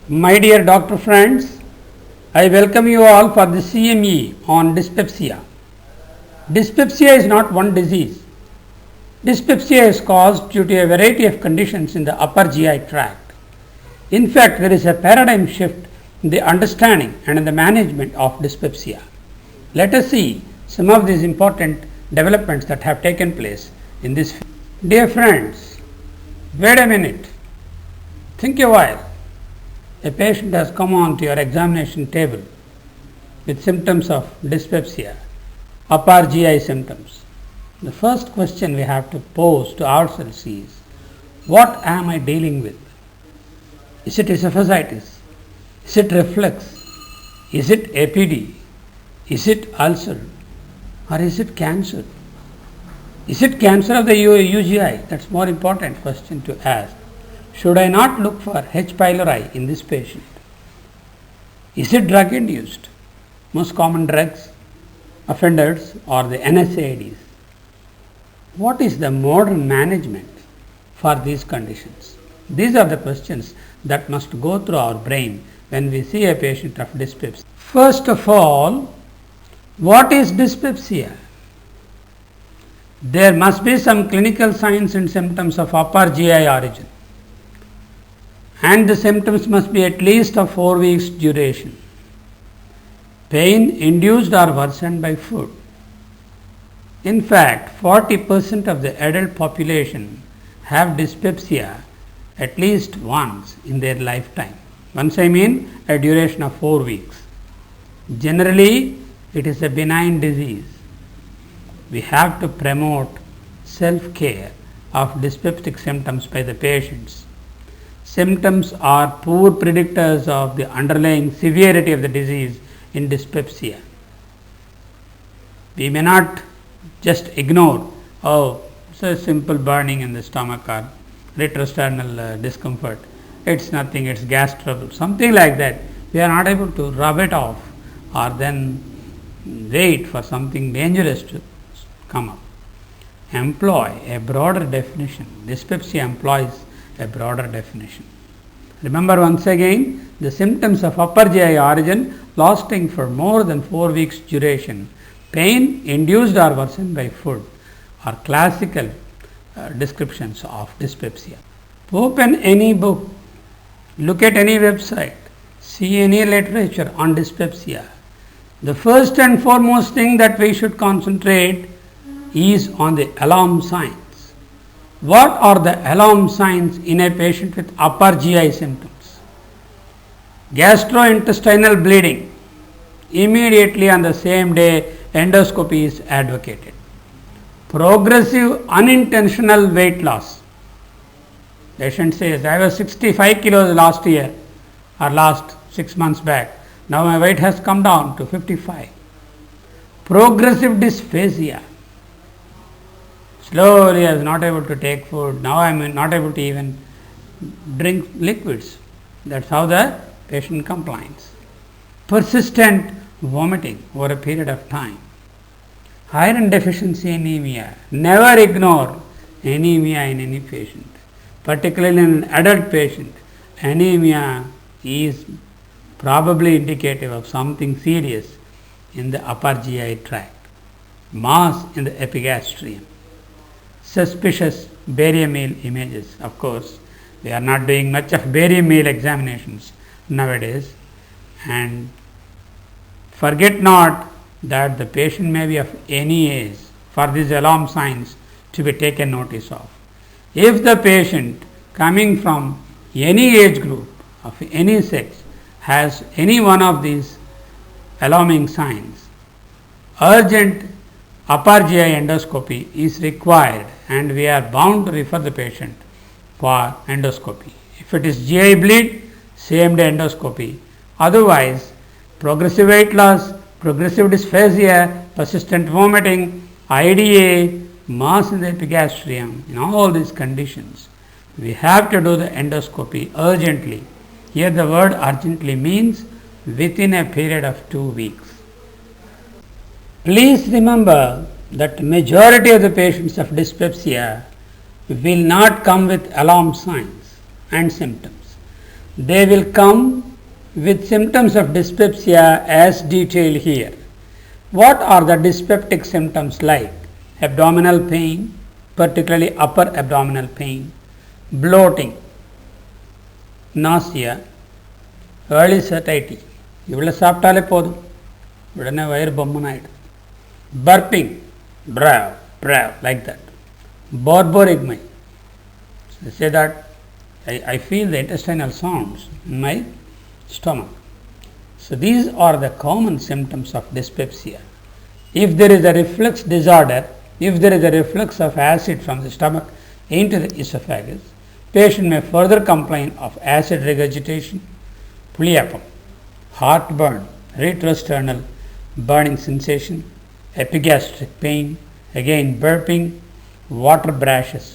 My dear doctor friends, I welcome you all for the CME on dyspepsia. Dyspepsia is not one disease. Dyspepsia is caused due to a variety of conditions in the upper GI tract. In fact, there is a paradigm shift in the understanding and in the management of dyspepsia. Let us see some of these important developments that have taken place in this field. Dear friends, wait a minute. Think a while. A patient has come on to your examination table with symptoms of dyspepsia, upper GI symptoms. The first question we have to pose to ourselves is, what am I dealing with? Is it esophagitis? Is it reflux? Is it APD? Is it ulcer? Or is it cancer? Is it cancer of the UGI? That's more important question to ask. Should I not look for H.pylori in this patient? Is it drug induced? Most common drugs, offenders, or the NSAIDs. What is the modern management for these conditions? These are the questions that must go through our brain when we see a patient of dyspepsia. First of all, what is dyspepsia? There must be some clinical signs and symptoms of upper GI origin, and the symptoms must be at least of 4 weeks duration. Pain induced or worsened by food. In fact, 40% of the adult population have dyspepsia at least once in their lifetime. Once I mean a duration of 4 weeks. Generally, it is a benign disease. We have to promote self-care of dyspeptic symptoms by the patients. Symptoms are poor predictors of the underlying severity of the disease in dyspepsia. We may not just ignore, it's a simple burning in the stomach or retrosternal discomfort. It's nothing, it's gas trouble, something like that. We are not able to rub it off or then wait for something dangerous to come up. Employ a broader definition. Dyspepsia employs a broader definition. Remember once again, the symptoms of upper GI origin lasting for more than 4 weeks duration, pain induced or worsened by food, are classical descriptions of dyspepsia. Open any book, look at any website, see any literature on dyspepsia. The first and foremost thing that we should concentrate is on the alarm signs. What are the alarm signs in a patient with upper GI symptoms? Gastrointestinal bleeding. Immediately on the same day, endoscopy is advocated. Progressive unintentional weight loss. Patient says, I was 65 kilos last year or last 6 months back. Now my weight has come down to 55. Progressive dysphagia. Slowly I was not able to take food. Now I am not able to even drink liquids. That's how the patient complains. Persistent vomiting over a period of time. Iron deficiency anemia. Never ignore anemia in any patient. Particularly in an adult patient, anemia is probably indicative of something serious in the upper GI tract. Mass in the epigastrium. Suspicious barium meal images. Of course, we are not doing much of barium meal examinations nowadays, and forget not that the patient may be of any age for these alarm signs to be taken notice of. If the patient coming from any age group of any sex has any one of these alarming signs, urgent upper GI endoscopy is required, and we are bound to refer the patient for endoscopy. If it is GI bleed, same day endoscopy. Otherwise, progressive weight loss, progressive dysphagia, persistent vomiting, IDA, mass in the epigastrium, in all these conditions, we have to do the endoscopy urgently. Here the word urgently means within a period of 2 weeks. Please remember that majority of the patients of dyspepsia will not come with alarm signs and symptoms. They will come with symptoms of dyspepsia as detailed here. What are the dyspeptic symptoms like? Abdominal pain, particularly upper abdominal pain, bloating, nausea, early satiety. இவ்வளோ சாப்பிட்டாலே போதும், உடனே வயிறு பொம்மன் ஆகிடும். Burping, brav, brav, like that. Borborygmy. So say that I feel the intestinal sounds in my stomach. So these are the common symptoms of dyspepsia. If there is a reflux disorder, if there is a reflux of acid from the stomach into the esophagus, patient may further complain of acid regurgitation, puliapum, heartburn, retrosternal burning sensation, epigastric pain, again burping, water brashes,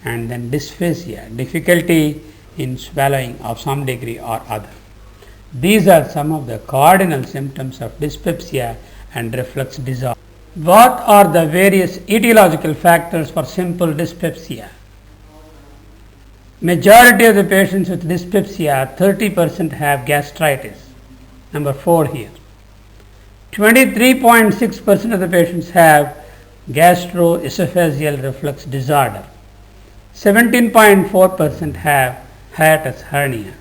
and then dysphagia, difficulty in swallowing of some degree or other. These are some of the cardinal symptoms of dyspepsia and reflux disorder. What are the various etiological factors for simple dyspepsia? Majority of the patients with dyspepsia, 30% have gastritis. Number 4 here. 23.6% of the patients have gastroesophageal reflux disorder. 17.4% have hiatus hernia.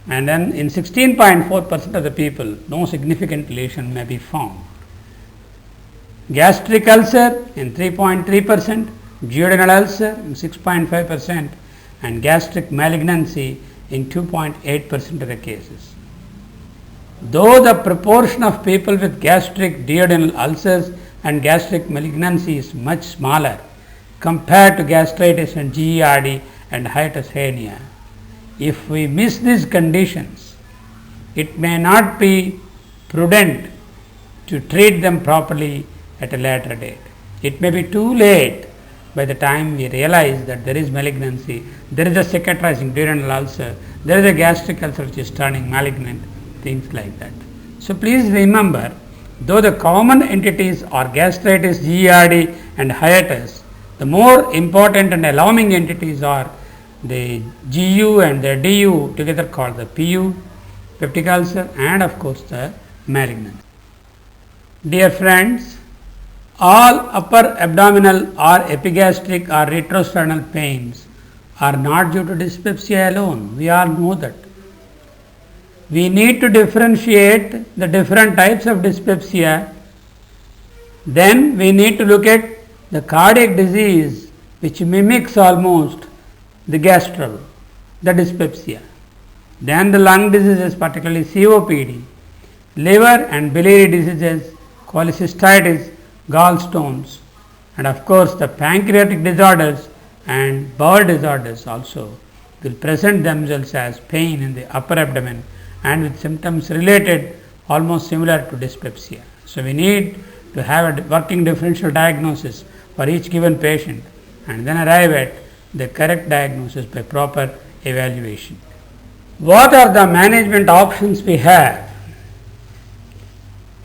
And then in 16.4% of the people, no significant lesion may be found. Gastric ulcer in 3.3%, duodenal ulcer in 6.5%, and gastric malignancy in 2.8% of the cases. Though the proportion of people with gastric duodenal ulcers and gastric malignancy is much smaller compared to gastritis and GERD and hiatus hernia, if we miss these conditions, it may not be prudent to treat them properly at a later date. It may be too late by the time we realize that there is malignancy, there is a cicatrizing duodenal ulcer, there is a gastric ulcer which is turning malignant, things like that. So please remember, though the common entities are gastritis, GERD and hiatus, the more important and alarming entities are the GU and the DU, together called the PU, peptic ulcer, and of course the malignancy. Dear friends, all upper abdominal or epigastric or retrosternal pains are not due to dyspepsia alone. We all know that. We need to differentiate the different types of dyspepsia. Then we need to look at the cardiac disease which mimics almost the gastro, the dyspepsia. Then the lung diseases, particularly COPD, liver and biliary diseases, cholecystitis, gallstones, and of course the pancreatic disorders and bowel disorders also will present themselves as pain in the upper abdomen and with symptoms related almost similar to dyspepsia. So we need to have a working differential diagnosis for each given patient and then arrive at the correct diagnosis by proper evaluation. What are the management options we have?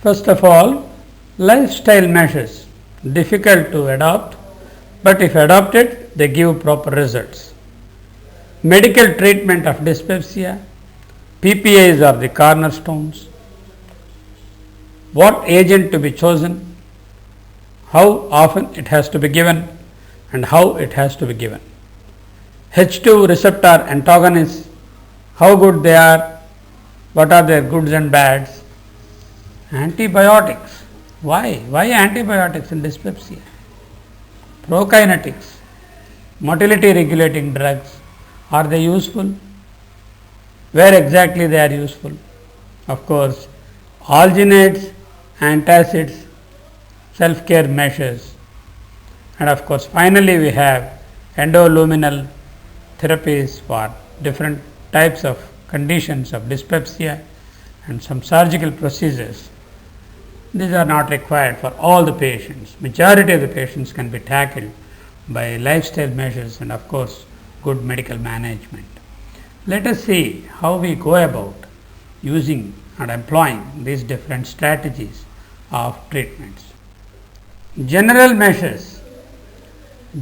First of all, lifestyle measures, difficult to adopt, but if adopted, they give proper results. Medical treatment of dyspepsia, PPIs are the cornerstones. What agent to be chosen, how often it has to be given, and how it has to be given. H2 receptor antagonists, how good they are, what are their goods and bads. Antibiotics, why antibiotics in dyspepsia? Prokinetics, motility regulating drugs, are they useful? Where exactly they are useful? Of course, alginates, antacids, self-care measures, and of course finally we have endoluminal therapies for different types of conditions of dyspepsia and some surgical procedures. These are not required for all the patients. Majority of the patients can be tackled by lifestyle measures and of course good medical management. Let us see how we go about using and employing these different strategies of treatments. General measures.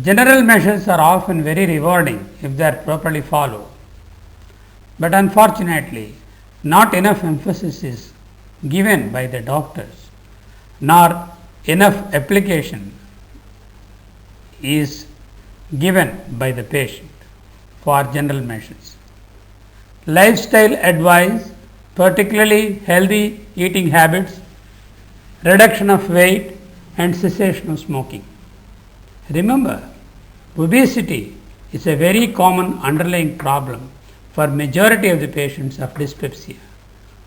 General measures are often very rewarding if they are properly followed. but unfortunately not enough emphasis is given by the doctors, nor enough application is given by the patient for general measures. Lifestyle advice, particularly healthy eating habits, reduction of weight and cessation of smoking. Remember, obesity is a very common underlying problem for majority of the patients of dyspepsia.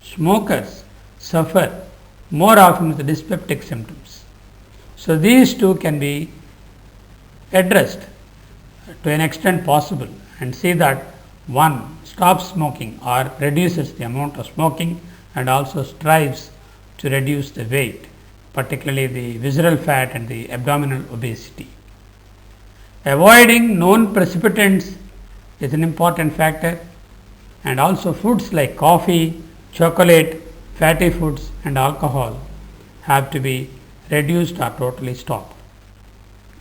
Smokers suffer more often with dyspeptic symptoms. So, these two can be addressed to an extent possible and see that one stops smoking or reduces the amount of smoking and also strives to reduce the weight, particularly the visceral fat and the abdominal obesity. Avoiding known precipitants is an important factor, and also foods like coffee, chocolate, fatty foods and alcohol have to be reduced or totally stopped,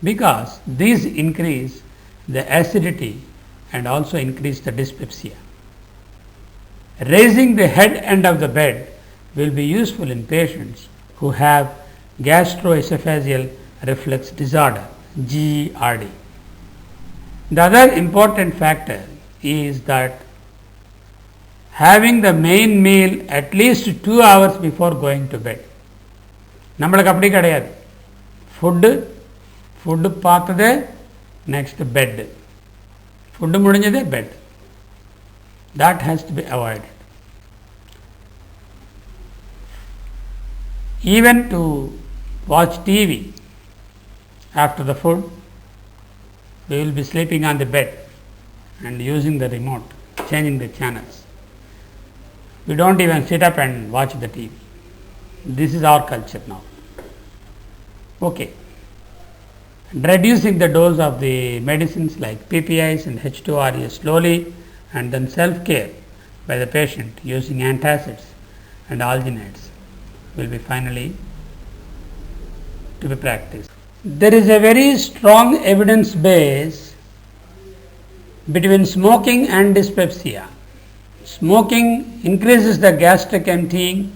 because these increase the acidity and also increase the dyspepsia. Raising the head end of the bed will be useful in patients who have gastroesophageal reflux disorder, GERD. The other important factor is that having the main meal at least 2 hours before going to bed. நம்மளுக்கு அப்படி கிடையாது. Food பார்த்தது next bed, food முடிஞ்சது bed. That has to be avoided. Even to watch TV after the food, we will be sleeping on the bed and using the remote, changing the channels. We don't even sit up and watch the TV. This is our culture now. Okay. Reducing the dose of the medicines like PPIs and H2REs slowly, and then self-care by the patient using antacids and alginates will be finally to be practiced. There is a very strong evidence base between smoking and dyspepsia. Smoking increases the gastric emptying,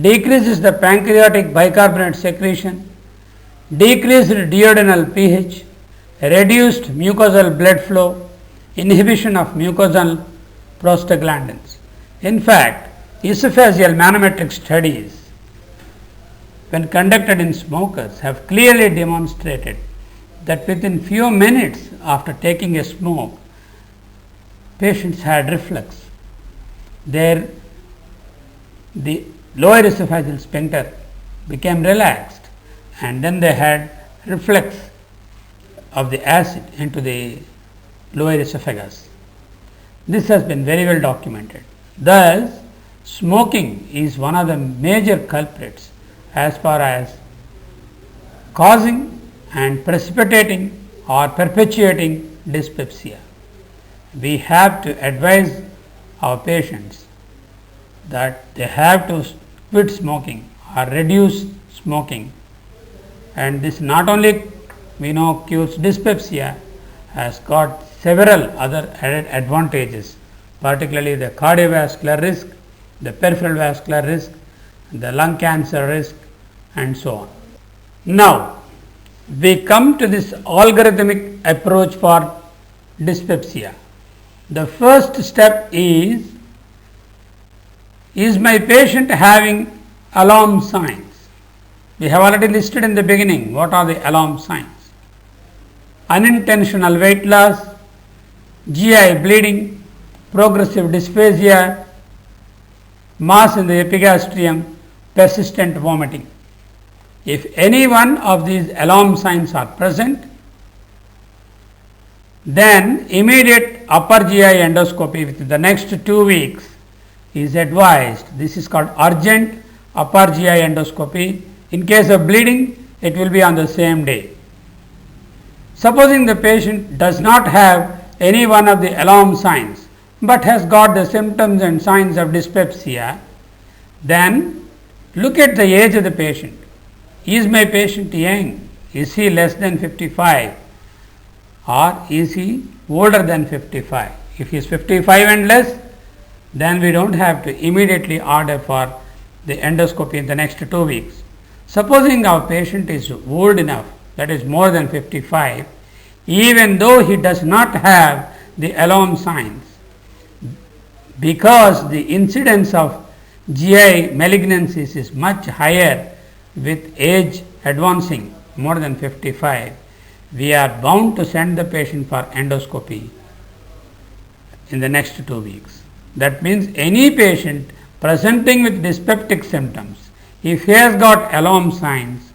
decreases the pancreatic bicarbonate secretion, decreased duodenal pH, reduced mucosal blood flow, inhibition of mucosal prostaglandins. In fact, esophageal manometric studies when conducted in smokers have clearly demonstrated that within few minutes after taking a smoke, patients had reflux. The lower esophageal sphincter became relaxed, and then they had reflux of the acid into the lower esophagus. This has been very well documented. Thus, smoking is one of the major culprits as far as causing and precipitating or perpetuating dyspepsia. We have to advise our patients that they have to quit smoking or reduce smoking, and this not only cures dyspepsia, has got several other added advantages, particularly the cardiovascular risk, the peripheral vascular risk, the lung cancer risk, and so on. Now, we come to this algorithmic approach for dyspepsia. The first step is my patient having alarm signs? We have already listed in the beginning what are the alarm signs. Unintentional weight loss, GI bleeding, progressive dysphagia, mass in the epigastrium, persistent vomiting. If any one of these alarm signs are present, then immediate upper GI endoscopy within the next 2 weeks is advised. This is called urgent upper GI endoscopy. In case of bleeding, it will be on the same day. Supposing the patient does not have any one of the alarm signs, but has got the symptoms and signs of dyspepsia, then look at the age of the patient. Is my patient young? Is he less than 55? Or is he older than 55? If he is 55 and less, then we don't have to immediately order for the endoscopy in the next 2 weeks. Supposing our patient is old enough, that is more than 55, even though he does not have the alarm signs, because the incidence of GI malignancies is much higher with age advancing more than 55, we are bound to send the patient for endoscopy in the next 2 weeks. That means any patient presenting with dyspeptic symptoms, if he has got alarm signs,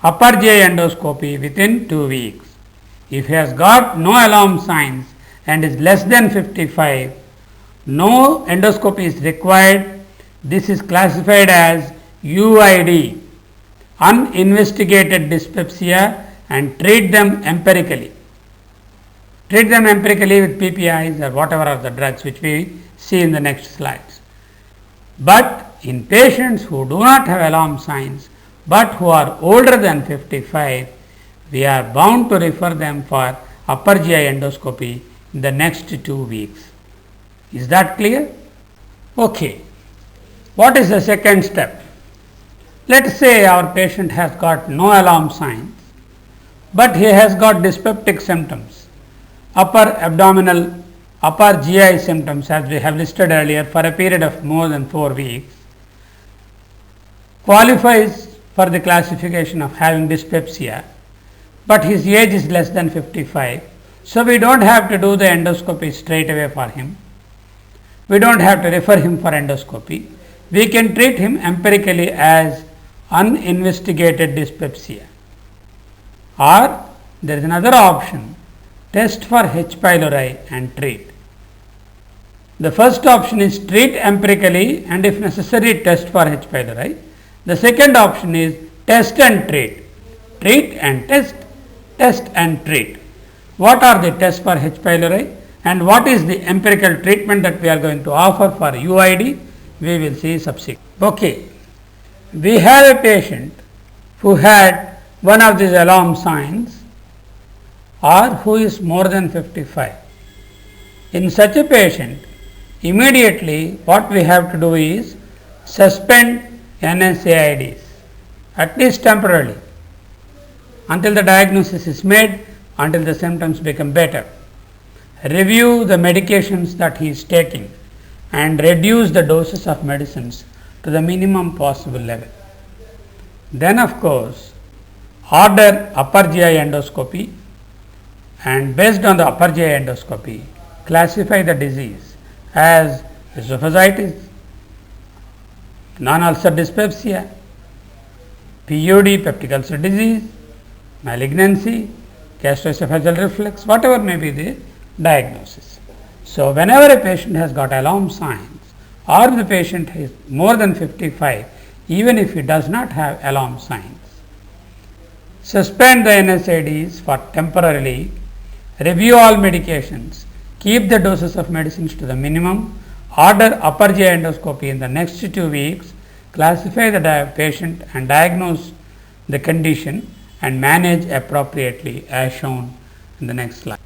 upper GI endoscopy within 2 weeks. If he has got no alarm signs and is less than 55, no endoscopy is required. This is classified as UID, uninvestigated dyspepsia, and treat them empirically. Treat them empirically with PPIs or whatever are the drugs which we see in the next slides. But in patients who do not have alarm signs but who are older than 55, we are bound to refer them for upper GI endoscopy in the next 2 weeks. Is that clear? Okay. What is the second step? Let us say our patient has got no alarm signs, but he has got dyspeptic symptoms, upper abdominal, upper GI symptoms as we have listed earlier for a period of more than 4 weeks, qualifies for the classification of having dyspepsia, but his age is less than 55. So, we do not have to do the endoscopy straight away for him. We do not have to refer him for endoscopy. We can treat him empirically as uninvestigated dyspepsia. Or there is another option, test for H.pylori and treat. The first option is treat empirically and if necessary test for H.pylori. The second option is test and treat. Treat and test, test and treat. What are the tests for H.pylori and what is the empirical treatment that we are going to offer for UID? We will see subsequently. Okay. We have a patient who had one of these alarm signs or who is more than 55. In such a patient, immediately what we have to do is suspend NSAIDs, at least temporarily, until the diagnosis is made, until the symptoms become better. Review the medications that he is taking and reduce the doses of medicines to the minimum possible level. Then of course, order upper GI endoscopy and based on the upper GI endoscopy, classify the disease as esophagitis, non-ulcer dyspepsia, PUD, peptic ulcer disease, malignancy, gastroesophageal reflux, whatever may be the diagnosis. So, whenever a patient has got alarm signs or the patient is more than 55, even if he does not have alarm signs, suspend the NSAIDs for temporarily, review all medications, keep the doses of medicines to the minimum, order upper GI endoscopy in the next 2 weeks, classify the patient and diagnose the condition and manage appropriately as shown in the next slide.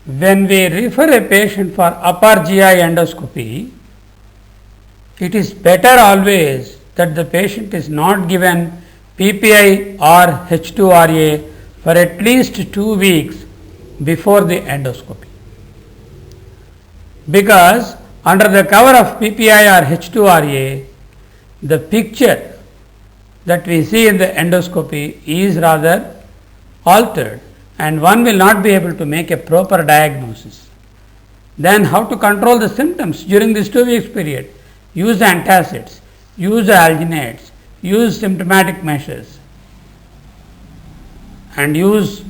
When we refer a patient for upper GI endoscopy, it is better always that the patient is not given PPI or H2RA for at least 2 weeks before the endoscopy. Because under the cover of PPI or H2RA, the picture that we see in the endoscopy is rather altered and one will not be able to make a proper diagnosis. Then how to control the symptoms during this 2 weeks period? Use antacids, use alginates, use symptomatic measures and use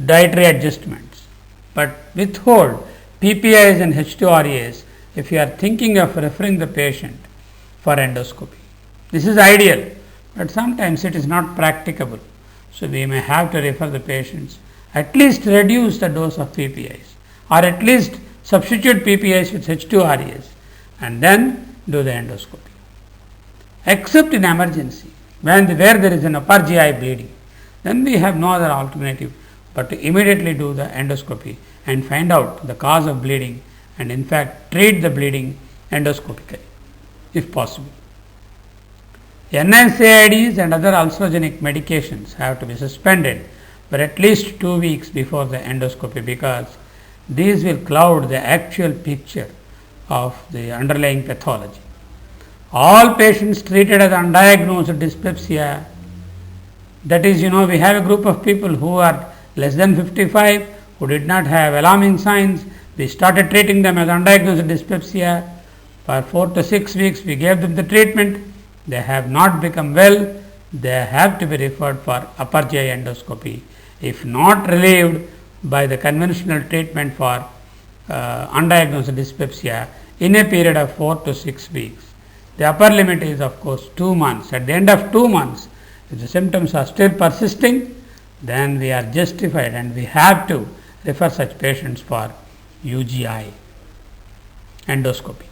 dietary adjustments, but withhold PPIs and H2RAs if you are thinking of referring the patient for endoscopy. This is ideal, but sometimes it is not practicable. So, we may have to refer the patients, at least reduce the dose of PPIs or at least substitute PPIs with H2RAs and then do the endoscopy. Except in emergency, where there is an upper GI bleeding, then we have no other alternative but to immediately do the endoscopy and find out the cause of bleeding and in fact treat the bleeding endoscopically if possible. NSAIDs and other ulcerogenic medications have to be suspended for at least 2 weeks before the endoscopy, because these will cloud the actual picture of the underlying pathology. All patients treated as undiagnosed dyspepsia, that is, we have a group of people who are less than 55 who did not have alarming signs. We started treating them as undiagnosed dyspepsia. For 4 to 6 weeks we gave them the treatment. They have not become well. They have to be referred for upper GI endoscopy. If not relieved by the conventional treatment for undiagnosed dyspepsia in a period of 4 to 6 weeks, the upper limit is of course 2 months. At the end of 2 months, if the symptoms are still persisting, then we are justified and we have to refer such patients for UGI endoscopy.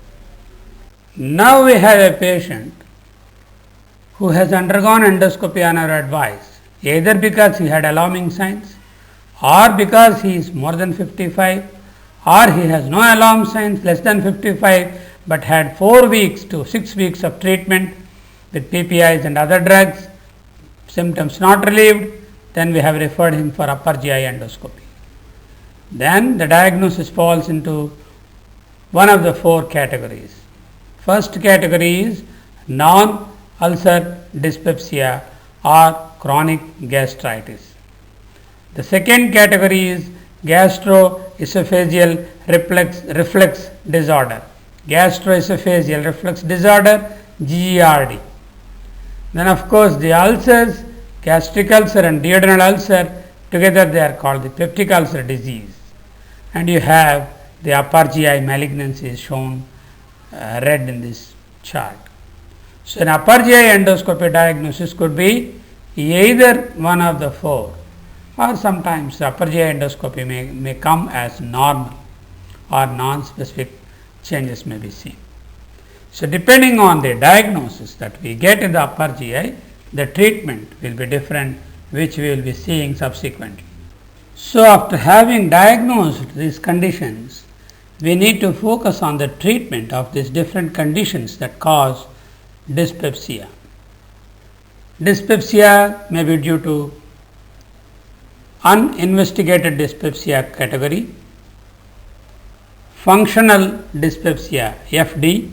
Now we have a patient who has undergone endoscopy on our advice, either because he had alarming signs, or because he is more than 55, or he has no alarm signs, less than 55, but had 4 weeks to 6 weeks of treatment with PPIs and other drugs, symptoms not relieved, then we have referred him for upper GI endoscopy. Then the diagnosis falls into one of the 4 categories. First category is non-ulcer dyspepsia or chronic gastritis. The second category is gastroesophageal reflux disorder, gastroesophageal reflux disorder, GERD. Then of course the ulcers, gastric ulcer and duodenal ulcer, together they are called the peptic ulcer disease. And you have the upper GI malignancies shown red in this chart. So an upper GI endoscopy diagnosis could be either one of the 4, or sometimes the upper GI endoscopy may come as normal, or non-specific changes may be seen. So depending on the diagnosis that we get in the upper GI, the treatment will be different, which we will be seeing subsequently. So after having diagnosed these conditions, we need to focus on the treatment of these different conditions that cause dyspepsia. Dyspepsia may be due to uninvestigated dyspepsia category, functional dyspepsia FD,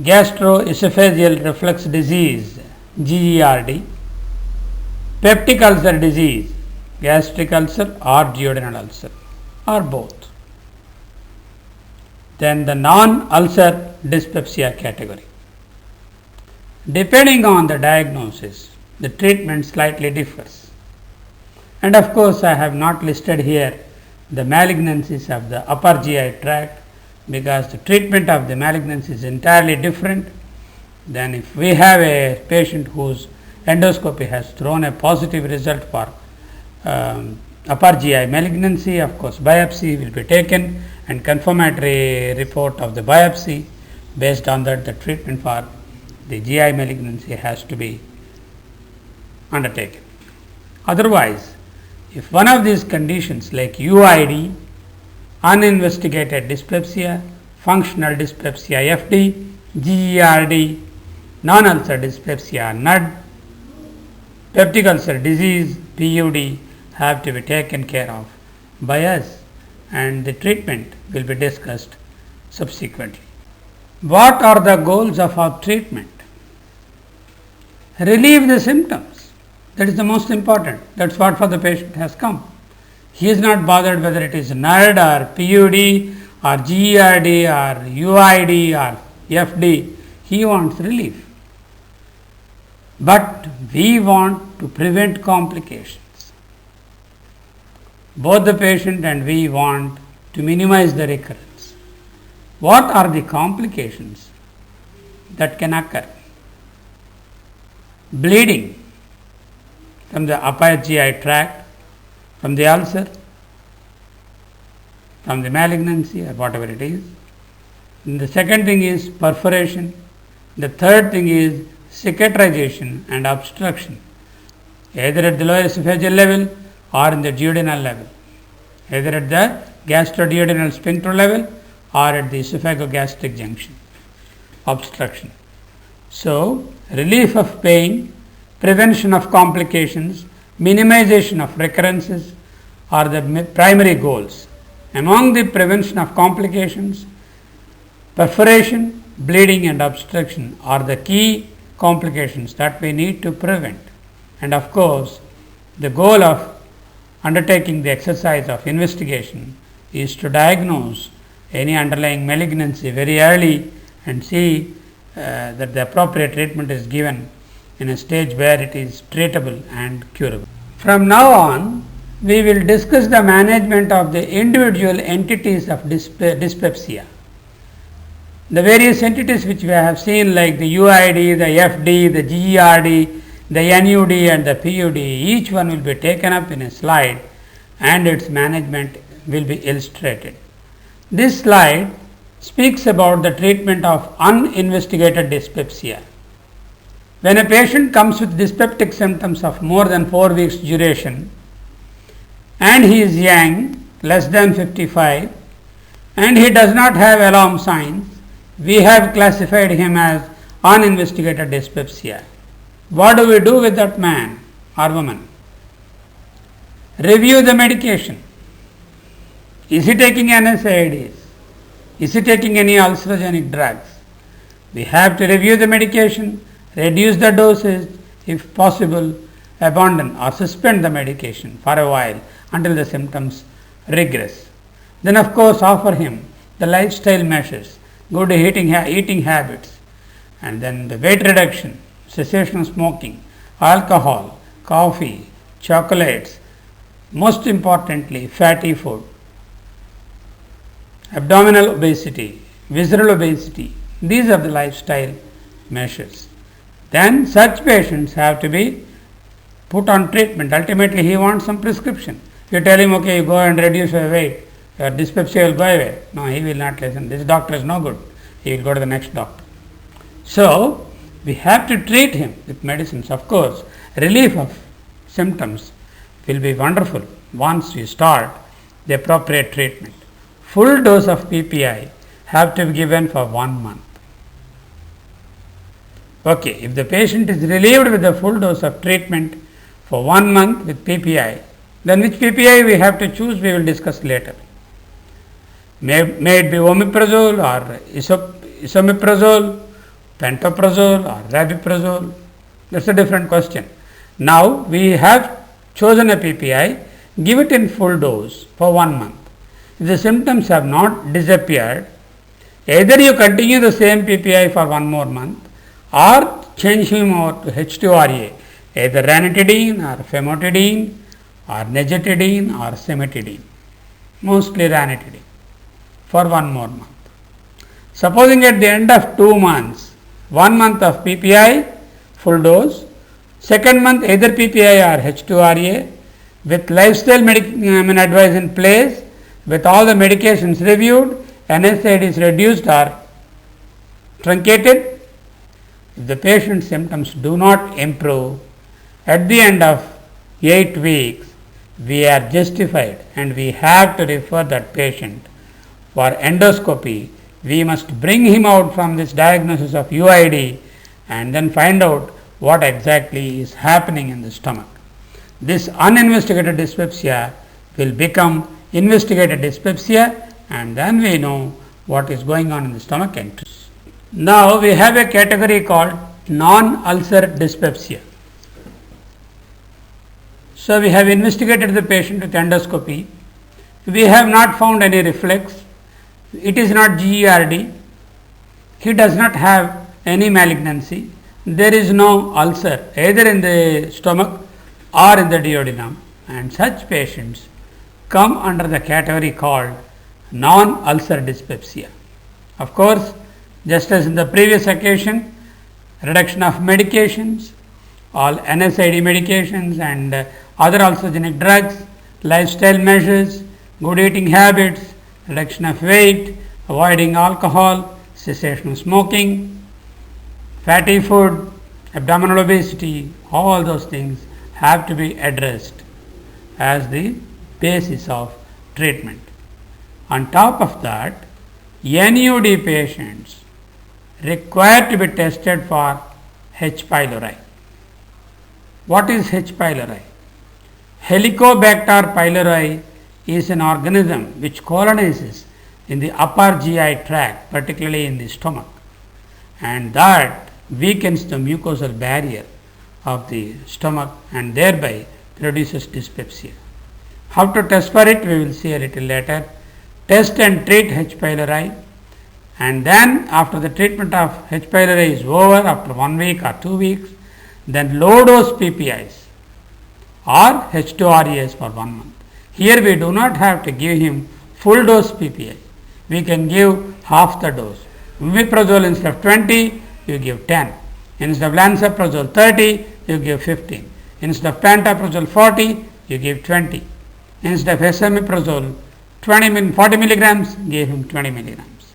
gastroesophageal reflux disease GERD, peptic ulcer disease, gastric ulcer or duodenal ulcer, or both. Then the non-ulcer dyspepsia category. Depending on the diagnosis, the treatment slightly differs. And of course, I have not listed here the malignancies of the upper GI tract, because the treatment of the malignancy is entirely different than if we have a patient whose endoscopy has thrown a positive result for upper GI malignancy. Of course, biopsy will be taken and confirmatory report of the biopsy. Based on that, the treatment for the GI malignancy has to be undertaken. Otherwise, if one of these conditions like UID, uninvestigated dyspepsia, functional dyspepsia FD, GERD, non-ulcer dyspepsia NUD, peptic ulcer disease PUD have to be taken care of by us, and the treatment will be discussed subsequently. What are the goals of our treatment? Relieve the symptoms. That is the most important. That is what for the patient has come. He is not bothered whether it is NUD or PUD or GERD or UID or FD. He wants relief. But we want to prevent complications. Both the patient and we want to minimize the recurrence. What are the complications that can occur? Bleeding from the upper GI tract, from the ulcer, from the malignancy or whatever it is. And the second thing is perforation. The third thing is cicatrization and obstruction, either at the lower esophageal level or in the duodenal level. either at the gastroduodenal sphincter level or at the esophagogastric junction, obstruction. So, relief of pain, prevention of complications, minimization of recurrences are the primary goals. Among the prevention of complications, perforation, bleeding and obstruction are the key complications that we need to prevent. And of course, the goal of undertaking the exercise of investigation is to diagnose any underlying malignancy very early and see that the appropriate treatment is given in a stage where it is treatable and curable. From now on, we will discuss the management of the individual entities of dyspepsia. The various entities which we have seen, like the UID, the FD, the GERD, the NUD and the PUD, each one will be taken up in a slide and its management will be illustrated. This slide speaks about the treatment of uninvestigated dyspepsia. When a patient comes with dyspeptic symptoms of more than 4 weeks duration and he is young, less than 55, and he does not have alarm signs, we have classified him as uninvestigated dyspepsia. What do we do with that man or woman? Review the medication. Is he taking NSAIDs? Is he taking any ulcerogenic drugs? We have to review the medication, reduce the dosage, if possible, abandon or suspend the medication for a while until the symptoms regress. Then, of course, offer him the lifestyle measures, good eating habits, and then the weight reduction, cessation of smoking, alcohol, coffee, chocolates, most importantly, fatty food, abdominal obesity, visceral obesity. These are the lifestyle measures. Then such patients have to be put on treatment. Ultimately, he wants some prescription. You tell him, okay, you go and reduce your weight, your dyspepsia will go away. No, he will not listen. This doctor is no good. He will go to the next doctor. So, we have to treat him with medicines. Of course, relief of symptoms will be wonderful once you start the appropriate treatment. Full dose of PPI have to be given for 1 month. Okay, if the patient is relieved with the full dose of treatment for 1 month with PPI, then which PPI we have to choose, we will discuss later. May it be omeprazole or esomeprazole, pantoprazole or rabiprazole, that is a different question. Now, we have chosen a PPI, give it in full dose for 1 month. If the symptoms have not disappeared, either you continue the same PPI for 1 more month or change him over to H2RA, either ranitidine or famotidine or negetidine or cimetidine, mostly ranitidine, for 1 more month. Supposing at the end of 2 months, 1 month of PPI, full dose, second month either PPI or H2RA, with lifestyle advice in place, with all the medications reviewed, NSAID is reduced or truncated. If the patient's symptoms do not improve, at the end of 8 weeks, we are justified and we have to refer that patient for endoscopy. We must bring him out from this diagnosis of UID and then find out what exactly is happening in the stomach. This uninvestigated dyspepsia will become investigated dyspepsia, and then we know what is going on in the stomach entries. Now, we have a category called non-ulcer dyspepsia. So, we have investigated the patient with endoscopy. We have not found any reflex. It is not GERD. He does not have any malignancy. There is no ulcer either in the stomach or in the duodenum, and such patients come under the category called non-ulcer dyspepsia. Of course, just as in the previous occasion, reduction of medications, all NSAID medications and other ulcerogenic drugs, lifestyle measures, good eating habits, reduction of weight, avoiding alcohol, cessation of smoking, fatty food, abdominal obesity, all those things have to be addressed as the basis of treatment. On top of that, NUD patients require to be tested for H.pylori. What is H.pylori? Helicobacter pylori is an organism which colonizes in the upper GI tract, particularly in the stomach, and that weakens the mucosal barrier of the stomach and thereby produces dyspepsia. How to test for it, we will see a little later. Test and treat H. pylori, and then after the treatment of H. pylori is over, after 1 week or 2 weeks, then low dose PPIs or H2REs for 1 month. Here we do not have to give him full dose PPI. We can give half the dose. Omeprazole instead of 20, you give 10. Instead of lansoprazole 30, you give 15. Instead of pantoprazole 40, you give 20. Instead of esomeprazole 40 milligrams, give him 20 milligrams.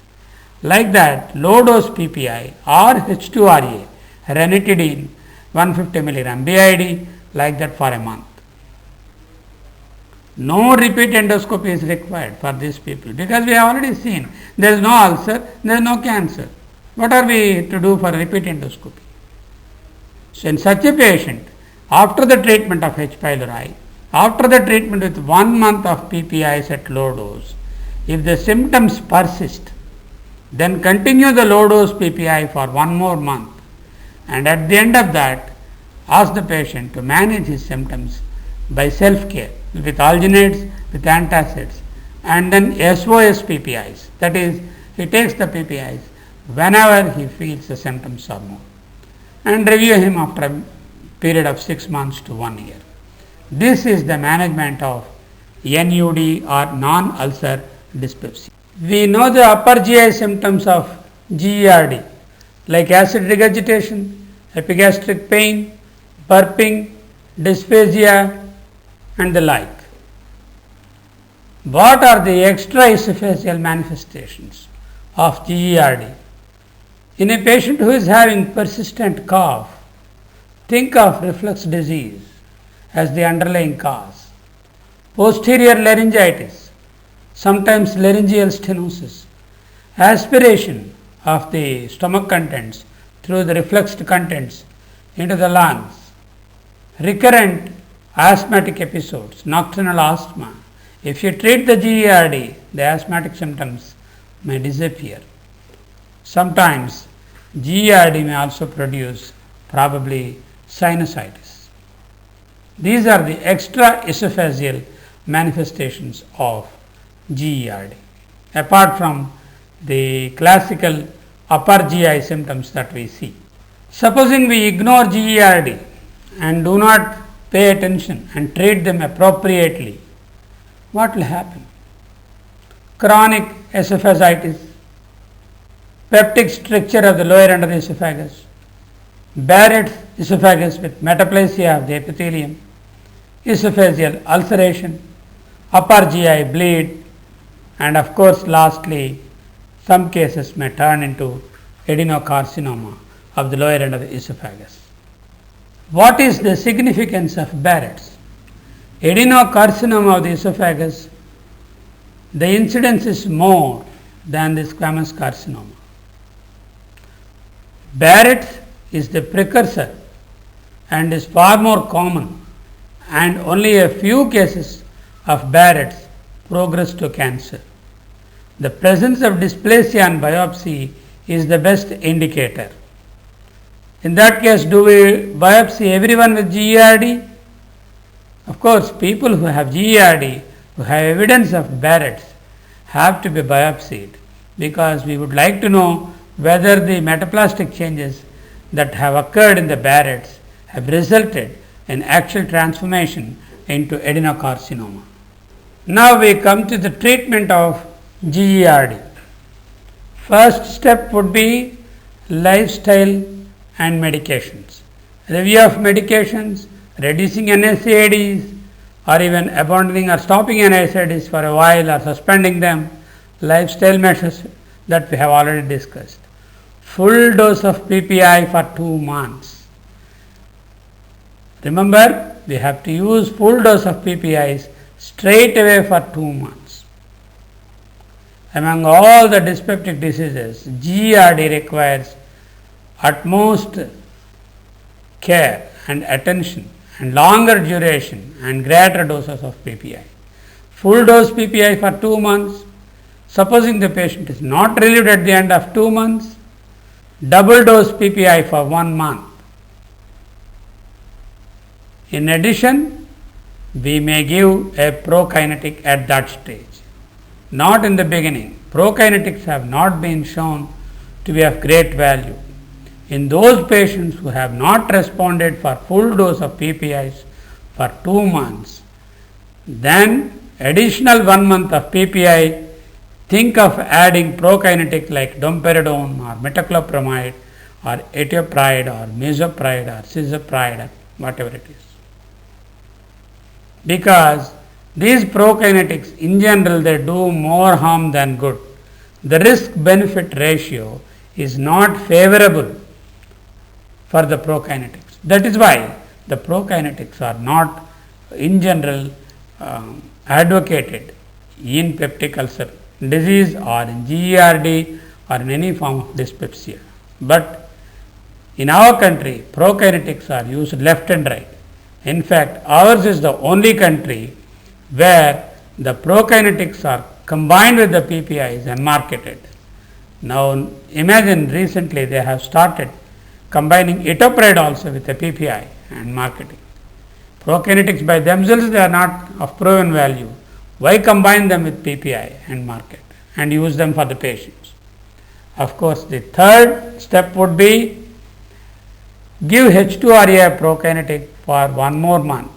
Like that, low dose PPI or H2RA, ranitidine 150 milligram BID, like that for a month. No repeat endoscopy is required for these people, because we have already seen there is no ulcer, there is no cancer. What are we to do for repeat endoscopy? So, in such a patient, after the treatment of H. pylori, after the treatment with 1 month of PPIs at low dose, if the symptoms persist, then continue the low dose PPI for 1 more month, and at the end of that, ask the patient to manage his symptoms by self-care with alginates, with antacids, and then SOS PPIs. That is, he takes the PPIs whenever he feels the symptoms are more, and review him after a period of 6 months to 1 year. This is the management of NUD or non-ulcer dyspepsia. We know the upper GI symptoms of GERD, like acid regurgitation, epigastric pain, burping, dysphagia, and the like. What are the extra-esophageal manifestations of GERD? In a patient who is having persistent cough, think of reflux disease as the underlying cause. Posterior laryngitis, sometimes laryngeal stenosis, aspiration of the stomach contents through the refluxed contents into the lungs, recurrent asthmatic episodes, nocturnal asthma. If you treat the GERD, the asthmatic symptoms may disappear. Sometimes GERD may also produce probably sinusitis. These are the extra-esophageal manifestations of GERD, apart from the classical upper GI symptoms that we see. Supposing we ignore GERD and do not pay attention and treat them appropriately, what will happen? Chronic esophagitis, peptic stricture of the lower end of the esophagus, Barrett's esophagus with metaplasia of the epithelium, esophageal ulceration, upper GI bleed, and of course lastly some cases may turn into adenocarcinoma of the lower end of the esophagus. What is the significance of Barrett's? Adenocarcinoma of the esophagus, the incidence is more than the squamous carcinoma. Barrett's is the precursor and is far more common, and only a few cases of Barrett's progress to cancer. The presence of dysplasia on biopsy is the best indicator. In that case, do we biopsy everyone with GERD? Of course, people who have GERD, who have evidence of Barrett's, have to be biopsied, because we would like to know whether the metaplastic changes that have occurred in the Barrett's have resulted in actual transformation into adenocarcinoma. Now we come to the treatment of GERD. First step would be lifestyle and medications. Review of medications, reducing NSAIDs, or even abandoning or stopping NSAIDs for a while or suspending them, lifestyle measures that we have already discussed. Full dose of PPI for 2 months. Remember, we have to use full dose of PPIs straight away for 2 months. Among all the dyspeptic diseases, GERD requires utmost care and attention and longer duration and greater doses of PPI. Full dose PPI for 2 months, supposing the patient is not relieved at the end of 2 months, double dose PPI for 1 month. In addition, we may give a prokinetic at that stage. Not in the beginning. Prokinetics have not been shown to be of great value. In those patients who have not responded for full dose of PPIs for 2 months, then additional 1 month of PPI, think of adding prokinetic like domperidone or metoclopramide or etioprid or mesopride or cisapride or whatever it is. Because these prokinetics in general they do more harm than good. The risk benefit ratio is not favorable for the prokinetics. That is why the prokinetics are not in general advocated in peptic ulcer disease or in GERD or in any form of dyspepsia. But in our country, prokinetics are used left and right. In fact, ours is the only country where the prokinetics are combined with the PPIs and marketed. Now, imagine recently they have started combining etopride also with the PPI and marketing. Prokinetics by themselves they are not of proven value. Why combine them with PPI and market and use them for the patients? Of course, the third step would be give H2RA prokinetic for 1 more month.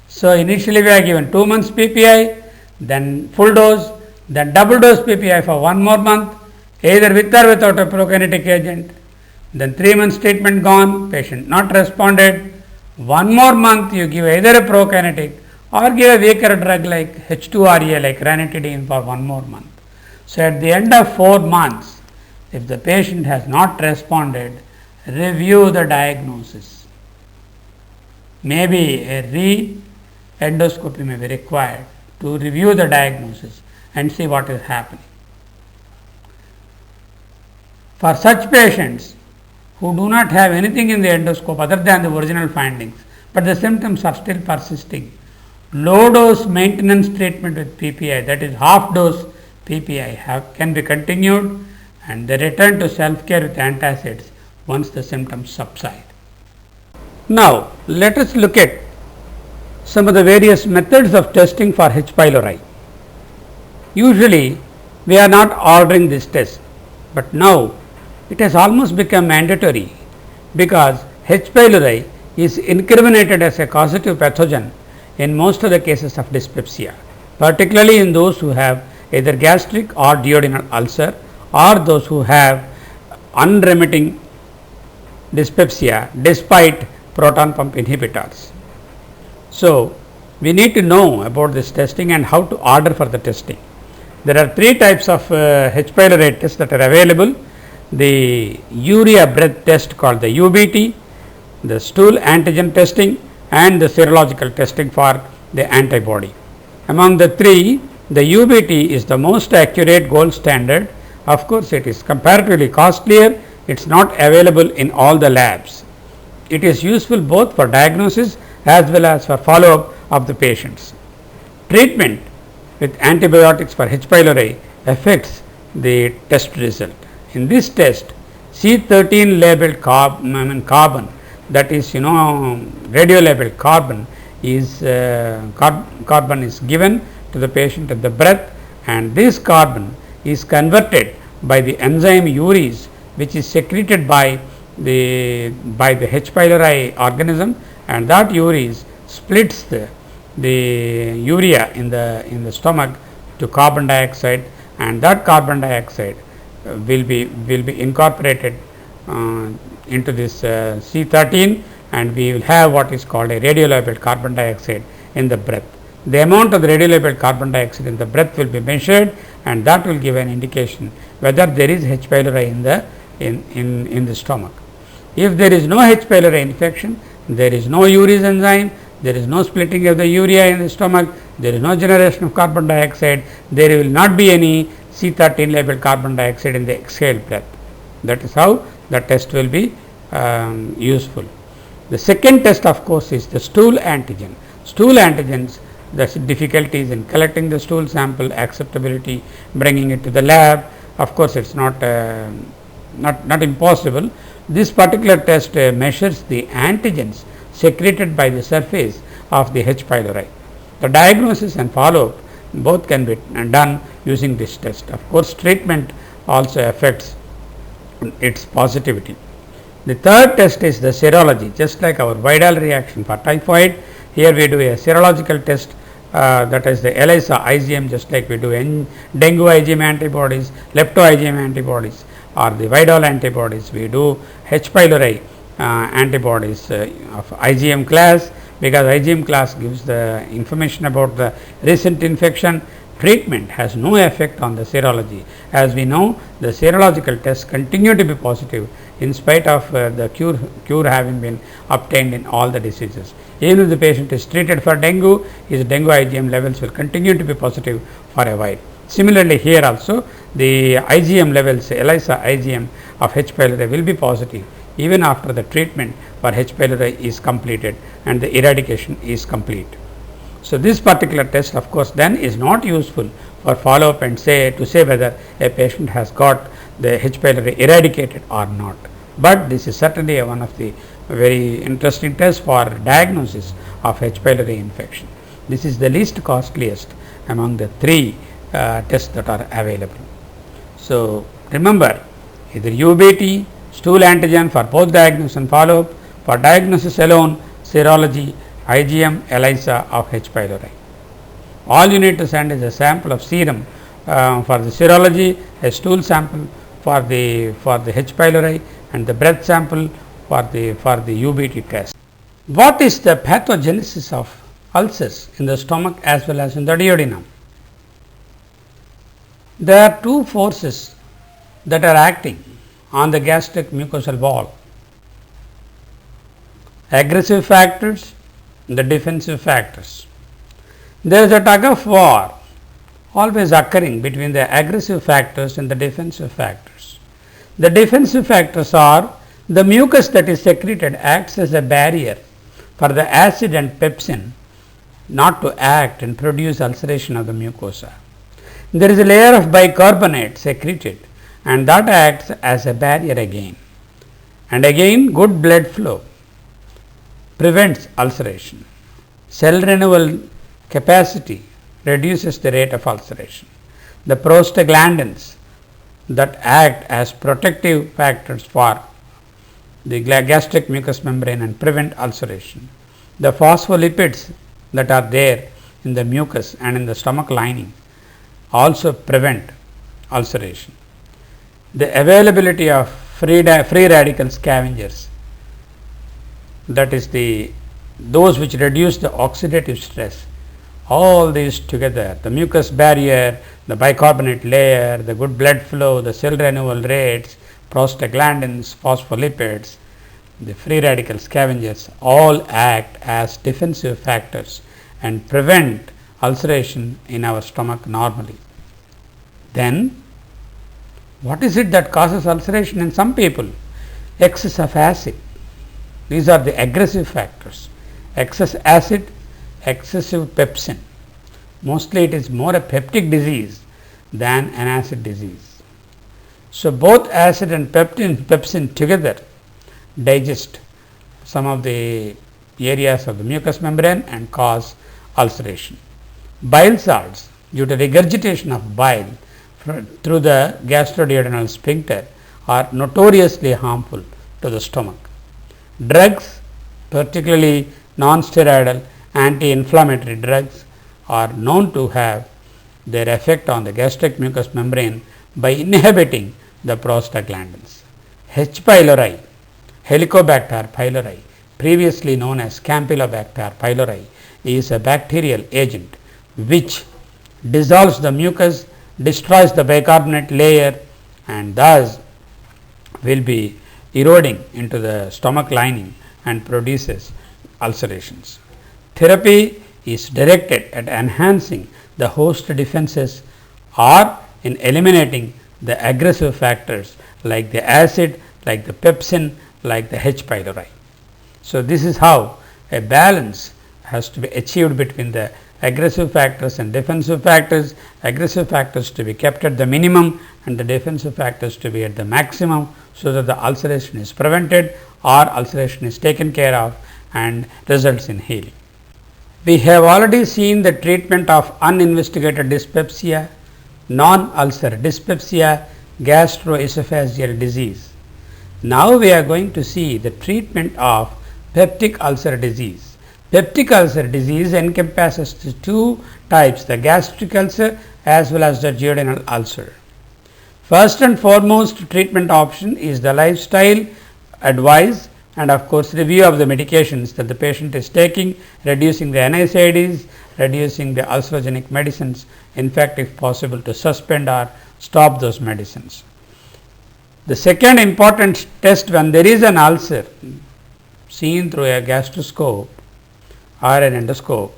So, initially we are given 2 months PPI, then full dose, then double dose PPI for 1 more month, either with or without a prokinetic agent. Then 3 months treatment gone, patient not responded. 1 more month you give either a prokinetic or give a weaker drug like H2RA like ranitidine for 1 more month. So, at the end of 4 months, if the patient has not responded, review the diagnosis. Maybe a re-endoscopy may be required to review the diagnosis and see what is happening. For such patients who do not have anything in the endoscope other than the original findings, but the symptoms are still persisting, low dose maintenance treatment with PPI, that is half dose PPI, can be continued and they return to self care with antacids once the symptoms subside. Now, let us look at some of the various methods of testing for H.pylori. Usually, we are not ordering this test, but now it has almost become mandatory because H.pylori is incriminated as a causative pathogen in most of the cases of dyspepsia, particularly in those who have either gastric or duodenal ulcer or those who have unremitting dyspepsia despite proton pump inhibitors. So, we need to know about this testing and how to order for the testing. There are 3 types of H.pylori tests that are available: the urea breath test called the UBT, the stool antigen testing and the serological testing for the antibody. Among the 3, the UBT is the most accurate gold standard. Of course, it is comparatively costlier. It is not available in all the labs. It is useful both for diagnosis as well as for follow-up of the patients. Treatment with antibiotics for H.pylori affects the test result. In this test, C13 labeled carbon, that is radio labeled carbon is carbon is given to the patient at the breath, and this carbon is converted by the enzyme urease, which is secreted by the H.pylori organism, and that urease splits the urea in the stomach to carbon dioxide, and that carbon dioxide will be incorporated into this C13, and we will have what is called a radiolabeled carbon dioxide in the breath. The amount of the radiolabeled carbon dioxide in the breath will be measured, and that will give an indication whether there is H. pylori in the stomach. If there is no H. pylori infection, there is no urease enzyme, there is no splitting of the urea in the stomach, there is no generation of carbon dioxide, there will not be any C13 labeled carbon dioxide in the exhaled breath. That is how the test will be useful. The second test of course is the stool antigen. Stool antigens, the difficulties in collecting the stool sample, acceptability, bringing it to the lab. Of course, it is not impossible. This particular test measures the antigens secreted by the surface of the H. pylori. The diagnosis and follow-up both can be done using this test. Of course, treatment also affects its positivity. The third test is the serology. Just like our Vidal reaction for typhoid, here we do a serological test, that is the ELISA IgM, just like we do in dengue IgM antibodies, lepto IgM antibodies, or the Vidal antibodies. We do H. pylori antibodies of IgM class, because IgM class gives the information about the recent infection. Treatment has no effect on the serology. As we know, the serological tests continue to be positive in spite of the cure having been obtained in all the diseases. Even if the patient is treated for dengue, his dengue IgM levels will continue to be positive for a while. Similarly, here also the IgM levels, ELISA IgM of H. pylori will be positive even after the treatment for H. pylori is completed and the eradication is complete. So, this particular test of course then is not useful for follow up and say whether a patient has got the H. pylori eradicated or not, but this is certainly one of the very interesting tests for diagnosis of H. pylori infection. This is the least costliest among the three tests that are available. So, remember, either UBT, stool antigen for both diagnosis and follow up. For diagnosis alone, serology, IgM, ELISA of H. pylori. All you need to send is a sample of serum for the serology, a stool sample for the H. pylori, and the breath sample for the UBT test. What is the pathogenesis of ulcers in the stomach as well as in the duodenum? There are two forces that are acting on the gastric mucosal wall: aggressive factors, the defensive factors. There is a tug of war always occurring between the aggressive factors and the defensive factors. The defensive factors are the mucus that is secreted acts as a barrier for the acid and pepsin not to act and produce ulceration of the mucosa. There is a layer of bicarbonate secreted and that acts as a barrier again. And again, good blood flow prevents ulceration. Cell renewal capacity reduces the rate of ulceration. The prostaglandins that act as protective factors for the gastric mucous membrane and prevent ulceration. The phospholipids that are there in the mucus and in the stomach lining also prevent ulceration. The availability of free radical scavengers, that is those which reduce the oxidative stress, all these together, the mucus barrier, the bicarbonate layer, the good blood flow, the cell renewal rates, prostaglandins, phospholipids, the free radical scavengers all act as defensive factors and prevent ulceration in our stomach normally. Then, what is it that causes ulceration in some people? Excess of acid. These are the aggressive factors. Excess acid, excessive pepsin. Mostly it is more a peptic disease than an acid disease. So, both acid and pepsin together digest some of the areas of the mucous membrane and cause ulceration. Bile salts, due to regurgitation of bile through the gastroduodenal sphincter, are notoriously harmful to the stomach. Drugs, particularly non-steroidal anti-inflammatory drugs, are known to have their effect on the gastric mucous membrane by inhibiting the prostaglandins. H. pylori, Helicobacter pylori, previously known as Campylobacter pylori, is a bacterial agent which dissolves the mucus, destroys the bicarbonate layer, and thus will be eroding into the stomach lining and produces ulcerations. Therapy is directed at enhancing the host defenses or in eliminating the aggressive factors like the acid, like the pepsin, like the H. pylori. So, this is how a balance has to be achieved between the aggressive factors and defensive factors. Aggressive factors to be kept at the minimum and the defensive factors to be at the maximum, so that the ulceration is prevented or ulceration is taken care of and results in healing. We have already seen the treatment of uninvestigated dyspepsia, non-ulcer dyspepsia, gastroesophageal disease. Now, we are going to see the treatment of peptic ulcer disease. Peptic ulcer disease encompasses the two types, the gastric ulcer as well as the duodenal ulcer. First and foremost treatment option is the lifestyle advice and of course, review of the medications that the patient is taking, reducing the NSAIDs, reducing the ulcerogenic medicines, in fact, if possible to suspend or stop those medicines. The second important test when there is an ulcer seen through a gastroscope or an endoscope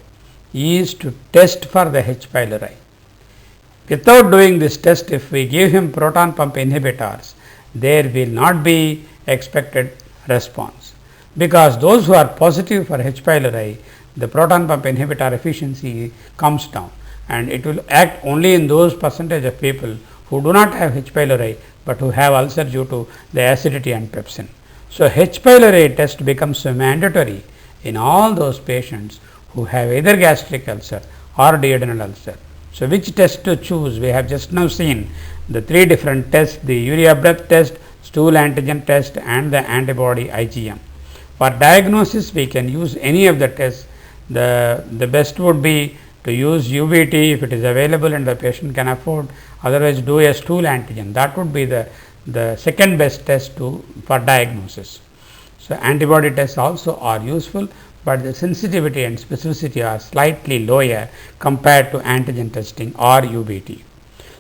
is to test for the H. pylori. Without doing this test, if we give him proton pump inhibitors, there will not be expected response, because those who are positive for H. pylori, the proton pump inhibitor efficiency comes down and it will act only in those percentage of people who do not have H. pylori, but who have ulcer due to the acidity and pepsin. So, H. pylori test becomes mandatory in all those patients who have either gastric ulcer or duodenal ulcer. So, which test to choose? We have just now seen the three different tests, the urea breath test, stool antigen test and the antibody IgM. For diagnosis, we can use any of the tests. The best would be to use UBT if it is available and the patient can afford, otherwise do a stool antigen. That would be the second best test for diagnosis. So, antibody tests also are useful, but the sensitivity and specificity are slightly lower compared to antigen testing or UBT.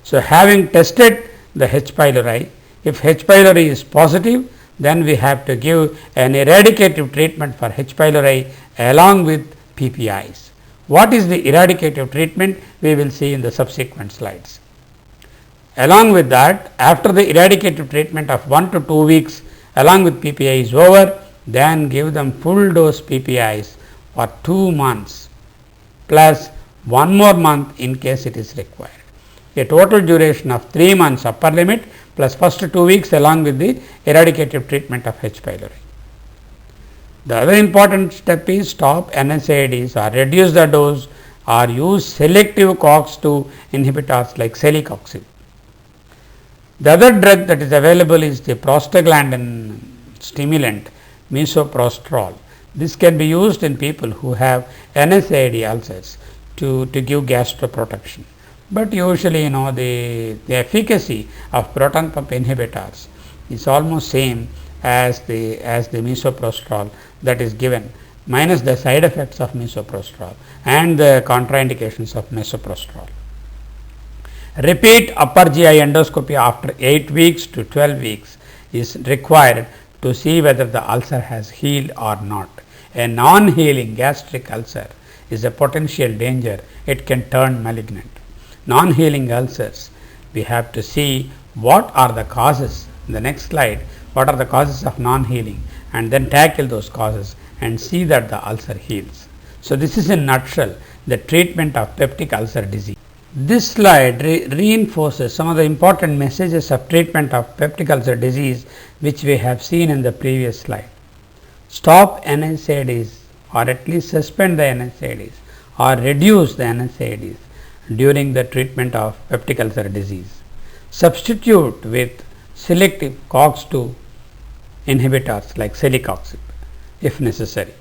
So, having tested the H. pylori, if H. pylori is positive, then we have to give an eradicative treatment for H. pylori along with PPIs. What is the eradicative treatment? We will see in the subsequent slides. Along with that, after the eradicative treatment of 1 to 2 weeks along with PPI is over, then give them full dose PPIs for 2 months plus 1 more month in case it is required. A total duration of 3 months upper limit plus first 2 weeks along with the eradicative treatment of H. pylori. The other important step is stop NSAIDs or reduce the dose or use selective COX-2 inhibitors like celecoxib. The other drug that is available is the prostaglandin stimulant misoprostol. This can be used in people who have NSAID ulcers to give gastroprotection. But usually, the efficacy of proton pump inhibitors is almost same as the misoprostol that is given, minus the side effects of misoprostol and the contraindications of misoprostol. Repeat upper GI endoscopy after 8 weeks to 12 weeks is required to see whether the ulcer has healed or not. A non-healing gastric ulcer is a potential danger, it can turn malignant. Non-healing ulcers, we have to see what are the causes. In the next slide, what are the causes of non-healing, and then tackle those causes and see that the ulcer heals. So, this is in nutshell the treatment of peptic ulcer disease. This slide reinforces some of the important messages of treatment of peptic ulcer disease which we have seen in the previous slide. Stop NSAIDs or at least suspend the NSAIDs or reduce the NSAIDs during the treatment of peptic ulcer disease. Substitute with selective COX-2 inhibitors like celecoxib if necessary.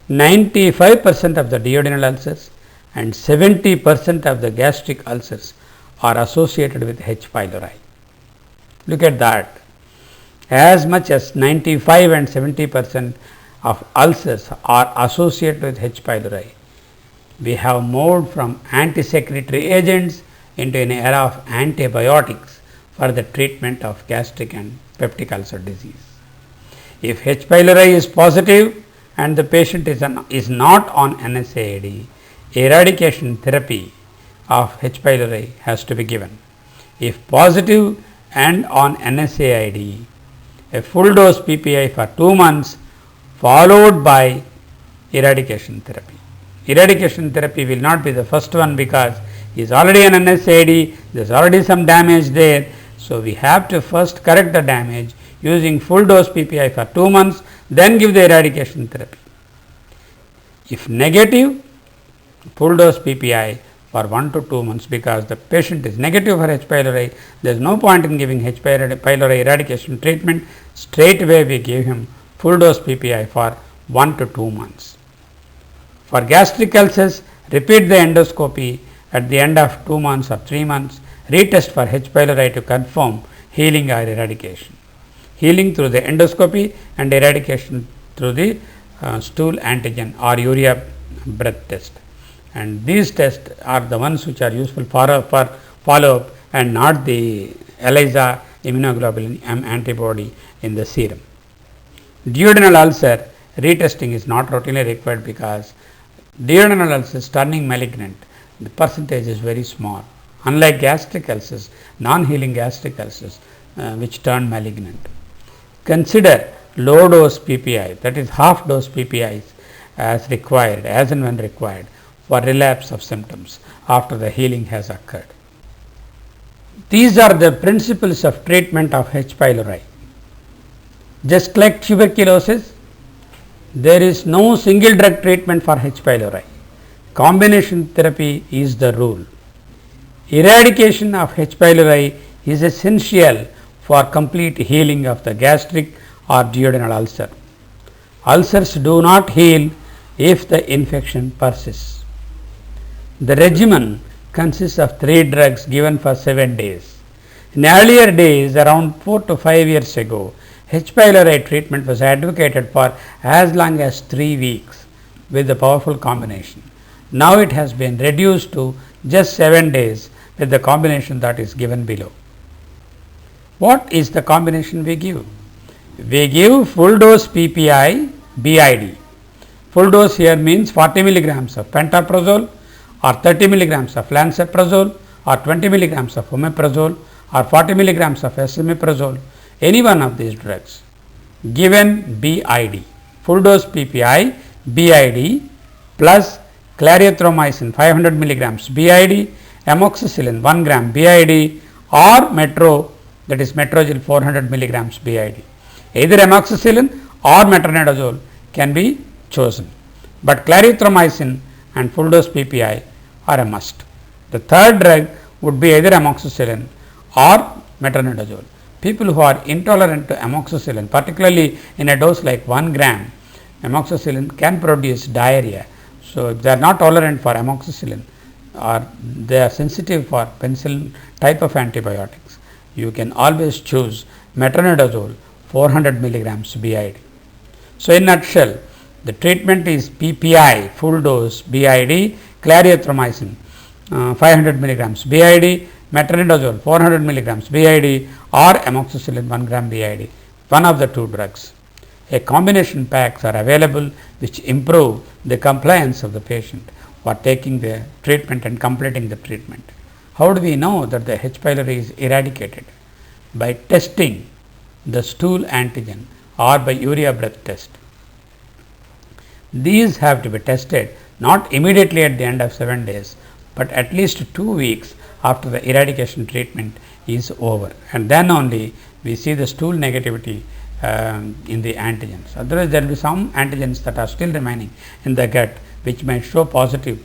95% of the duodenal ulcers and 70% of the gastric ulcers are associated with H. pylori. Look at that. As much as 95 and 70% of ulcers are associated with H. pylori. We have moved from anti-secretory agents into an era of antibiotics for the treatment of gastric and peptic ulcer disease. If H. pylori is positive and the patient is not on NSAID, eradication therapy of H. pylori has to be given. If positive and on NSAID, a full dose PPI for 2 months followed by eradication therapy. Eradication therapy will not be the first one because he is already an NSAID, there is already some damage there. So, we have to first correct the damage using full dose PPI for 2 months, then give the eradication therapy. If negative, full dose PPI for 1 to 2 months, because the patient is negative for H. pylori, there is no point in giving H. pylori eradication treatment. Straight away we give him full dose PPI for 1 to 2 months. For gastric ulcers, repeat the endoscopy at the end of 2 months or 3 months, retest for H. pylori to confirm healing or eradication. Healing through the endoscopy and eradication through the stool antigen or urea breath test. And these tests are the ones which are useful for follow up and not the ELISA immunoglobulin antibody in the serum. Duodenal ulcer retesting is not routinely required because duodenal ulcers turning malignant, the percentage is very small, unlike gastric ulcers, non-healing gastric ulcers which turn malignant. Consider low dose PPI, that is half dose PPIs as required, as and when required for relapse of symptoms after the healing has occurred. These are the principles of treatment of H. pylori. Just like tuberculosis, there is no single drug treatment for H. pylori. Combination therapy is the rule. Eradication of H. pylori is essential for complete healing of the gastric or duodenal ulcer. Ulcers do not heal if the infection persists. The regimen consists of 3 drugs given for 7 days. In earlier days, around 4 to 5 years ago, H. pylori treatment was advocated for as long as 3 weeks with the powerful combination. Now it has been reduced to just 7 days with the combination that is given below. What is the combination we give? We give full dose PPI BID. Full dose here means 40 milligrams of pantoprazole or 30 milligrams of lansoprazole or 20 milligrams of omeprazole or 40 milligrams of esomeprazole, any one of these drugs given BID. Full dose PPI BID plus clarithromycin 500 milligrams BID, amoxicillin 1 gram BID or metro, that is metrozil 400 milligrams BID. Either amoxicillin or metronidazole can be chosen, but clarithromycin and full dose PPI are a must. The third drug would be either amoxicillin or metronidazole. People who are intolerant to amoxicillin, particularly in a dose like 1 gram, amoxicillin can produce diarrhea. So, if they are not tolerant for amoxicillin or they are sensitive for penicillin type of antibiotics, you can always choose metronidazole 400 milligrams BID. So, in nutshell, the treatment is PPI full dose BID, clarithromycin 500 milligrams BID, metronidazole 400 milligrams BID or amoxicillin 1 gram BID, one of the 2 drugs. A combination packs are available which improve the compliance of the patient for taking the treatment and completing the treatment. How do we know that the H. pylori is eradicated? By testing the stool antigen or by urea breath test. These have to be tested not immediately at the end of 7 days, but at least 2 weeks after the eradication treatment is over, and then only we see the stool negativity in the antigens. Otherwise, there will be some antigens that are still remaining in the gut which may show positive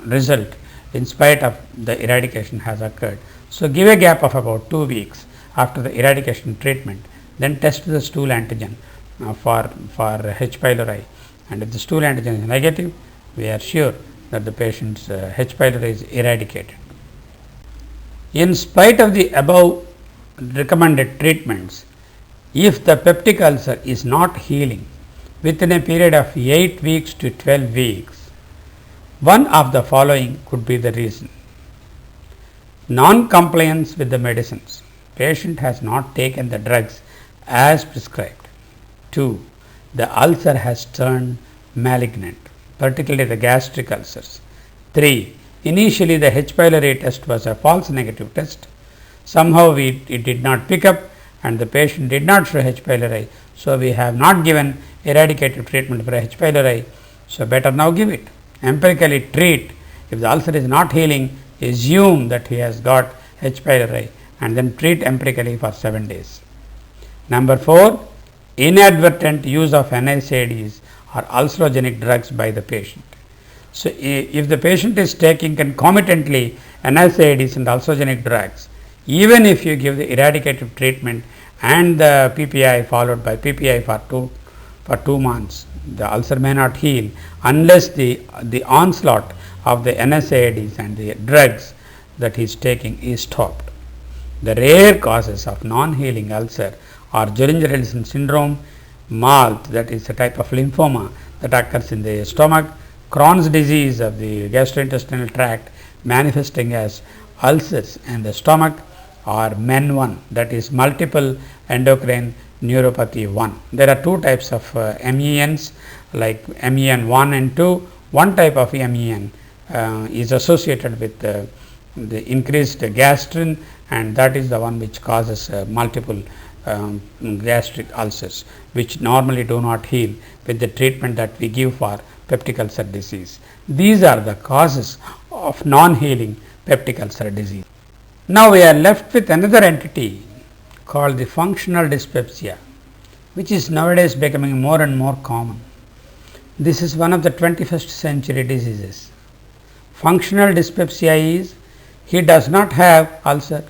result in spite of the eradication has occurred. So, give a gap of about 2 weeks after the eradication treatment, then test the stool antigen for H. pylori, and if the stool antigen is negative, we are sure that the patient's H. pylori is eradicated. In spite of the above recommended treatments, if the peptic ulcer is not healing within a period of 8 weeks to 12 weeks, one of the following could be the reason. Non-compliance with the medicines. Patient has not taken the drugs as prescribed. 2. The ulcer has turned malignant. particularly the gastric ulcers. 3. Initially the H. pylori test was a false negative test. Somehow it did not pick up and the patient did not show H. pylori. So, we have not given eradicative treatment for H. pylori. So, better now give it. Empirically treat. If the ulcer is not healing, assume that he has got H. pylori and then treat empirically for 7 days. Number 4, inadvertent use of NSAIDs or ulcerogenic drugs by the patient. So, if the patient is taking concomitantly NSAIDs and ulcerogenic drugs, even if you give the eradicative treatment and the PPI followed by PPI for 2 months, the ulcer may not heal unless the onslaught of the NSAIDs and the drugs that he is taking is stopped. The rare causes of non-healing ulcer are Jeringer-Ellison syndrome, MALT, that is a type of lymphoma that occurs in the stomach, Crohn's disease of the gastrointestinal tract manifesting as ulcers in the stomach, or MEN1, that is multiple endocrine neuropathy 1. There are 2 types of MENs like MEN 1 and 2. One type of MEN is associated with the increased gastrin, and that is the one which causes multiple gastric ulcers, which normally do not heal with the treatment that we give for peptic ulcer disease. These are the causes of non-healing peptic ulcer disease. Now, we are left with another entity called the functional dyspepsia, which is nowadays becoming more and more common. This is one of the 21st century diseases. Functional dyspepsia is he does not have ulcer,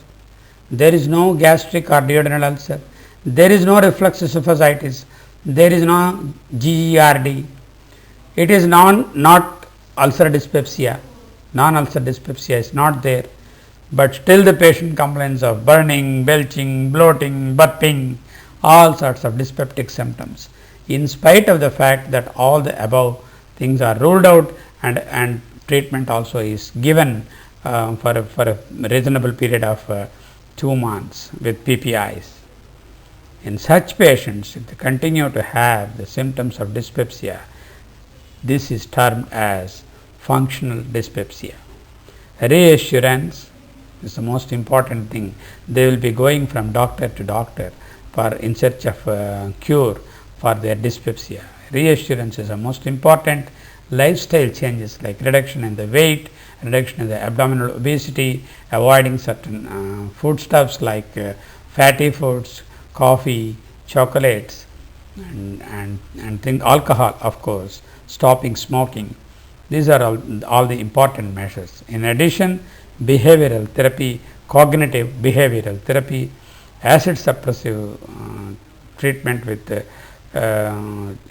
there is no gastric or duodenal ulcer, there is no reflux esophagitis, there is no GERD, it is not ulcer dyspepsia, non-ulcer dyspepsia is not there, but still the patient complains of burning, belching, bloating, burping, all sorts of dyspeptic symptoms, in spite of the fact that all the above things are ruled out and treatment also is given for a reasonable period of 2 months with PPIs. In such patients, if they continue to have the symptoms of dyspepsia, this is termed as functional dyspepsia. Reassurance is the most important thing. They will be going from doctor to doctor in search of a cure for their dyspepsia. Reassurance is the most important. Lifestyle changes like reduction in the weight, reduction in the abdominal obesity, avoiding certain foodstuffs like fatty foods, coffee, chocolates, and alcohol, of course, stopping smoking. These are all the important measures. In addition, behavioral therapy, cognitive behavioral therapy, acid suppressive treatment with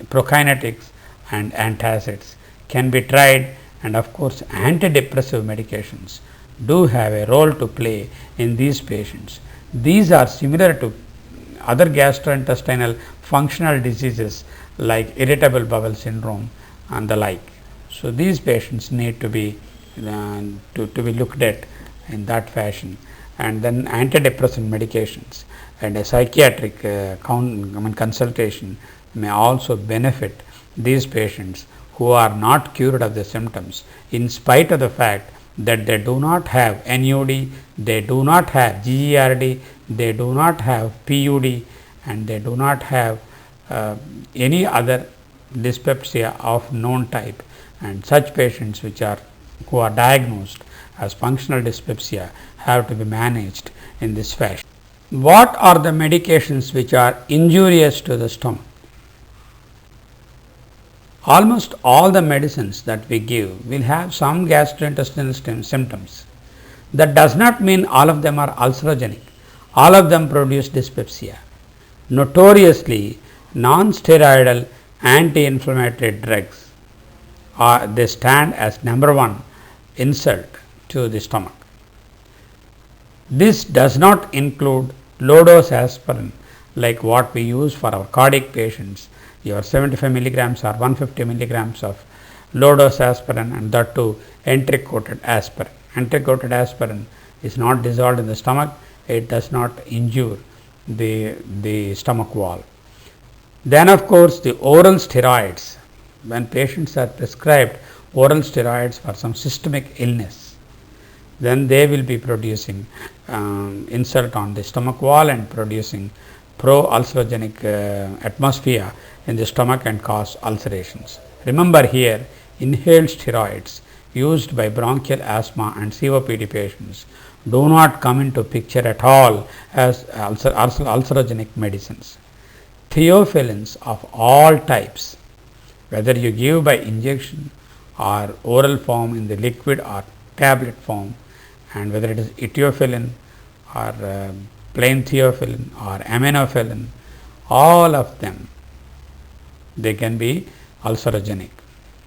prokinetics and antacids can be tried, and of course, antidepressive medications do have a role to play in these patients. These are similar to other gastrointestinal functional diseases like irritable bowel syndrome and the like. So, these patients need to be looked at in that fashion, and then antidepressant medications and a psychiatric consultation may also benefit these patients who are not cured of the symptoms, in spite of the fact that they do not have NUD, they do not have GERD, they do not have PUD, and they do not have any other dyspepsia of known type. And such patients who are diagnosed as functional dyspepsia have to be managed in this fashion. What are the medications which are injurious to the stomach? Almost all the medicines that we give will have some gastrointestinal symptoms. That does not mean all of them are ulcerogenic. All of them produce dyspepsia. Notoriously, non-steroidal anti-inflammatory drugs they stand as number 1 insult to the stomach. This does not include low dose aspirin like what we use for our cardiac patients, your 75 milligrams or 150 milligrams of low dose aspirin, and that too enteric coated aspirin. Enteric coated aspirin is not dissolved in the stomach, it does not injure the stomach wall. Then of course, the oral steroids when patients are prescribed oral steroids for some systemic illness, then they will be producing insult on the stomach wall and producing pro-ulcerogenic atmosphere in the stomach and cause ulcerations. Remember here, inhaled steroids used by bronchial asthma and COPD patients do not come into picture at all as ulcerogenic medicines. Theophylline of all types, whether you give by injection or oral form in the liquid or tablet form, and whether it is ethiophylline or plain theophylline or aminophylline, all of them, they can be ulcerogenic.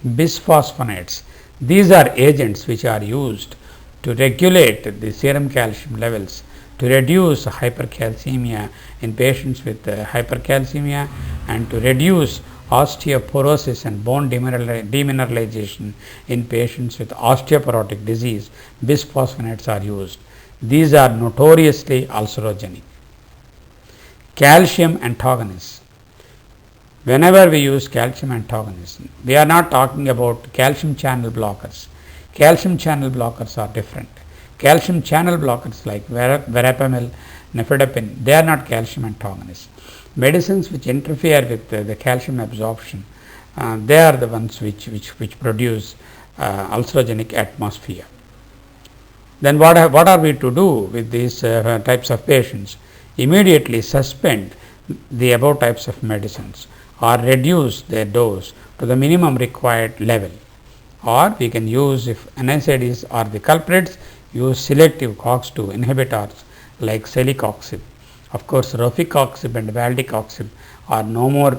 Bisphosphonates, these are agents which are used to regulate the serum calcium levels, to reduce hypercalcemia in patients with hypercalcemia, and to reduce osteoporosis and bone demineralization in patients with osteoporotic disease. Bisphosphonates are used. These are notoriously ulcerogenic. Calcium antagonists. Whenever we use calcium antagonists, we are not talking about calcium channel blockers. Calcium channel blockers are different. Calcium channel blockers like verapamil, nifedipine, they are not calcium antagonists. Medicines which interfere with the calcium absorption, they are the ones which produce ulcerogenic atmosphere. Then what are we to do with these types of patients? Immediately suspend the above types of medicines or reduce their dose to the minimum required level, or we can use, if NSAIDs are the culprits, use selective COX-2 inhibitors like celecoxib. Of course, rofecoxib and valdecoxib are no more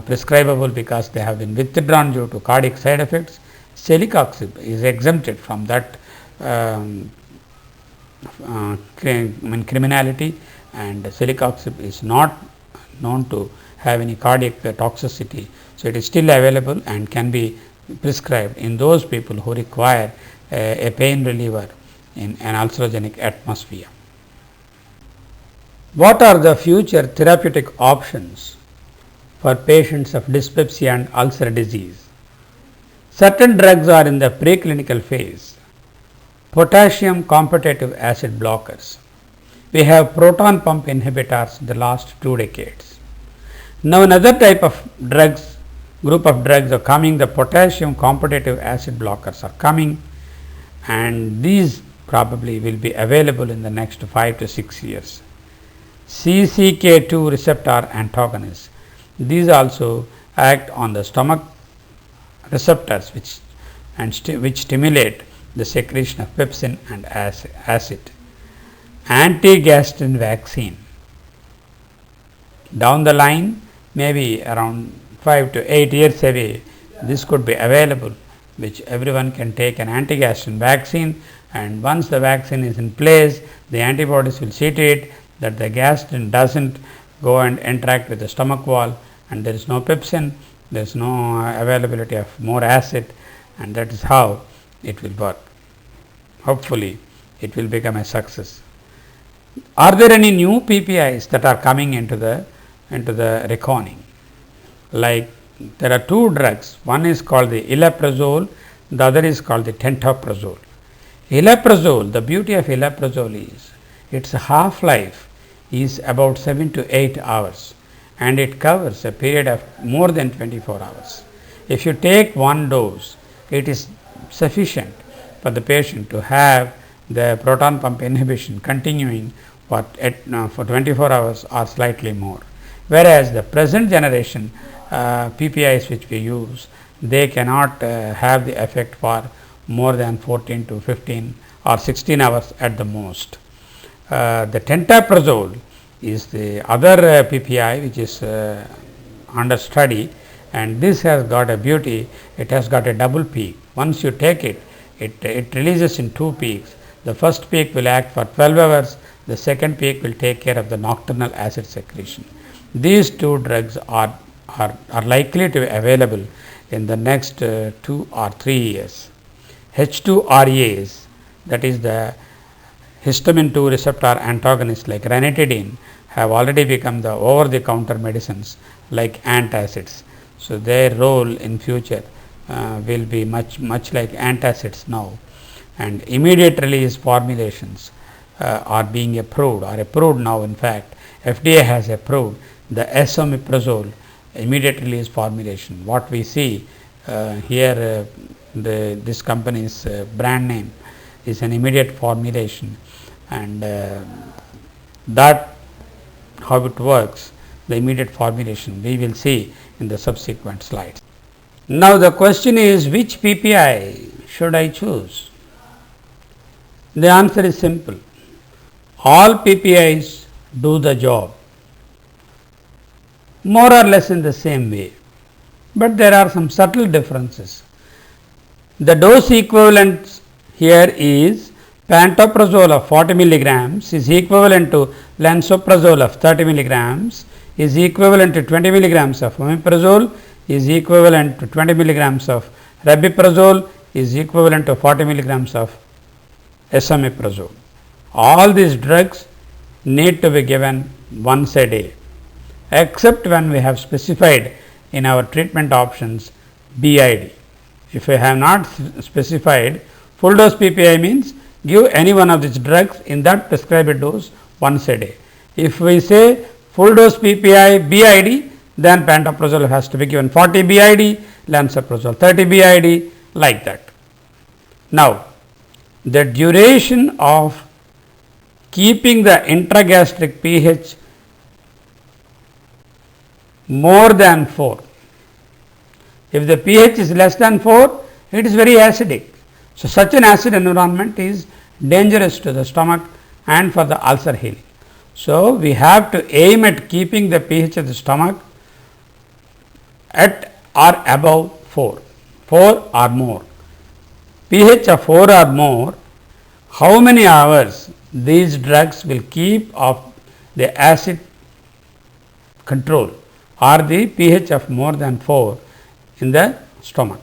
prescribable because they have been withdrawn due to cardiac side effects. Celecoxib is exempted from that criminality, and celecoxib is not known to have any cardiac toxicity. So, it is still available and can be prescribed in those people who require a pain reliever in an ulcerogenic atmosphere. What are the future therapeutic options for patients of dyspepsia and ulcer disease? Certain drugs are in the preclinical phase. Potassium competitive acid blockers. We have proton pump inhibitors in the last 2 decades. Now, another type of drugs, group of drugs are coming, the potassium competitive acid blockers are coming, and these probably will be available in the next 5 to 6 years. CCK2 receptor antagonists, these also act on the stomach receptors which stimulate the secretion of pepsin and acid. Anti-gastrin vaccine, down the line, maybe around 5 to 8 years away, this could be available, which everyone can take an anti-gastrin vaccine, and once the vaccine is in place, the antibodies will see to it that the gastrin does not go and interact with the stomach wall, and there is no pepsin, there is no availability of more acid, and that is how it will work. Hopefully, it will become a success. Are there any new PPIs that are coming into the reckoning? Like, there are 2 drugs, one is called the elaprazole, the other is called the tentoprazole. Elaprazole, the beauty of elaprazole is its half-life is about 7 to 8 hours, and it covers a period of more than 24 hours. If you take one dose, it is sufficient for the patient to have the proton pump inhibition continuing for 24 hours or slightly more. Whereas the present generation PPIs which we use, they cannot have the effect for more than 14 to 15 or 16 hours at the most. The tentoprazole is the other PPI which is under study, and this has got a beauty, it has got a double peak. Once you take it, it releases in 2 peaks. The first peak will act for 12 hours, the second peak will take care of the nocturnal acid secretion. These 2 drugs are likely to be available in the next 2 or 3 years. H2RAs, that is the histamine 2 receptor antagonists like ranitidine, have already become the over the counter medicines like antacids. So, their role in future will be much like antacids now, and immediate release formulations are being approved now. In fact, FDA has approved the esomeprazole immediate release formulation. What we see here, this company's brand name is an immediate formulation, and that how it works, the immediate formulation we will see in the subsequent slides. Now, the question is, which PPI should I choose? The answer is simple. All PPIs do the job more or less in the same way, but there are some subtle differences. The dose equivalent here is pantoprazole of 40 milligrams is equivalent to lansoprazole of 30 milligrams, is equivalent to 20 milligrams of omeprazole, is equivalent to 20 milligrams of rabiprazole, is equivalent to 40 milligrams of esomeprazole. All these drugs need to be given once a day, except when we have specified in our treatment options BID. If we have not specified, full dose PPI means give any one of these drugs in that prescribed dose once a day. If we say full dose PPI BID, then pantoprazole has to be given 40 BID, lansoprazole 30 BID, like that. Now, the duration of keeping the intragastric pH more than 4. If the pH is less than 4, it is very acidic. So, such an acid environment is dangerous to the stomach and for the ulcer healing. So, we have to aim at keeping the pH of the stomach at or above 4 or more. pH of 4 or more, how many hours these drugs will keep of the acid control or the pH of more than 4 in the stomach.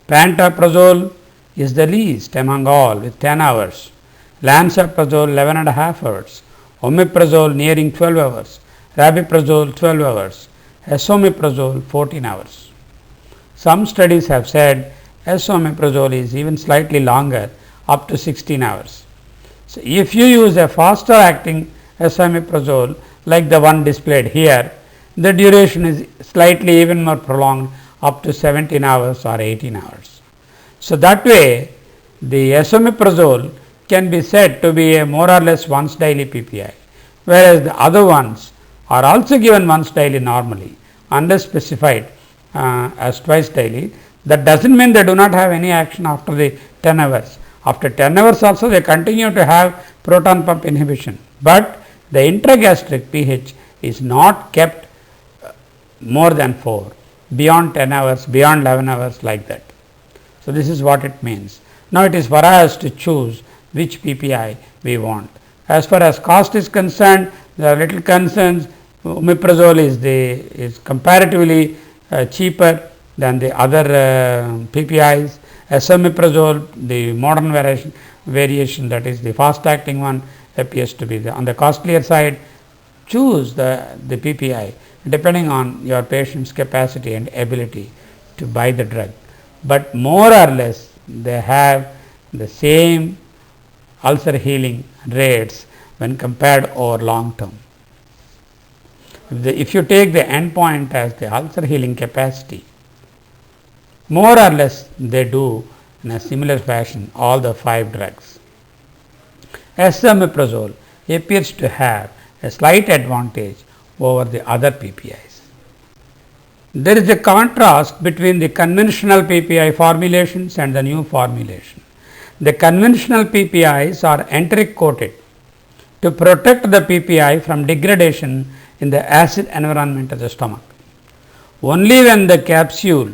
Pantoprazole is the least among all with 10 hours, lansoprazole 11.5 hours, omeprazole nearing 12 hours, rabiprazole 12 hours, esomeprazole 14 hours. Some studies have said esomeprazole is even slightly longer, up to 16 hours. So, if you use a faster acting esomeprazole like the one displayed here, the duration is slightly even more prolonged, up to 17 hours or 18 hours. So, that way the esomeprazole can be said to be a more or less once daily PPI, whereas the other ones are also given once daily normally, unless specified as twice daily. That does not mean they do not have any action after the 10 hours. After 10 hours also they continue to have proton pump inhibition, but the intragastric pH is not kept more than 4, beyond 10 hours, beyond 11 hours, like that. So, this is what it means. Now, it is for us to choose which PPI we want. As far as cost is concerned, there are little concerns. Omeprazole is comparatively cheaper than the other PPIs. Esomeprazole, the modern variation, that is the fast acting one, appears to be on the costlier side. Choose the PPI depending on your patient's capacity and ability to buy the drug, but more or less they have the same ulcer healing rates when compared over long term. If you take the endpoint as the ulcer healing capacity, more or less they do in a similar fashion all the 5 drugs. Esomeprazole appears to have a slight advantage over the other PPIs. There is a contrast between the conventional PPI formulations and the new formulation. The conventional PPIs are enteric coated to protect the PPI from degradation in the acid environment of the stomach. Only when the capsule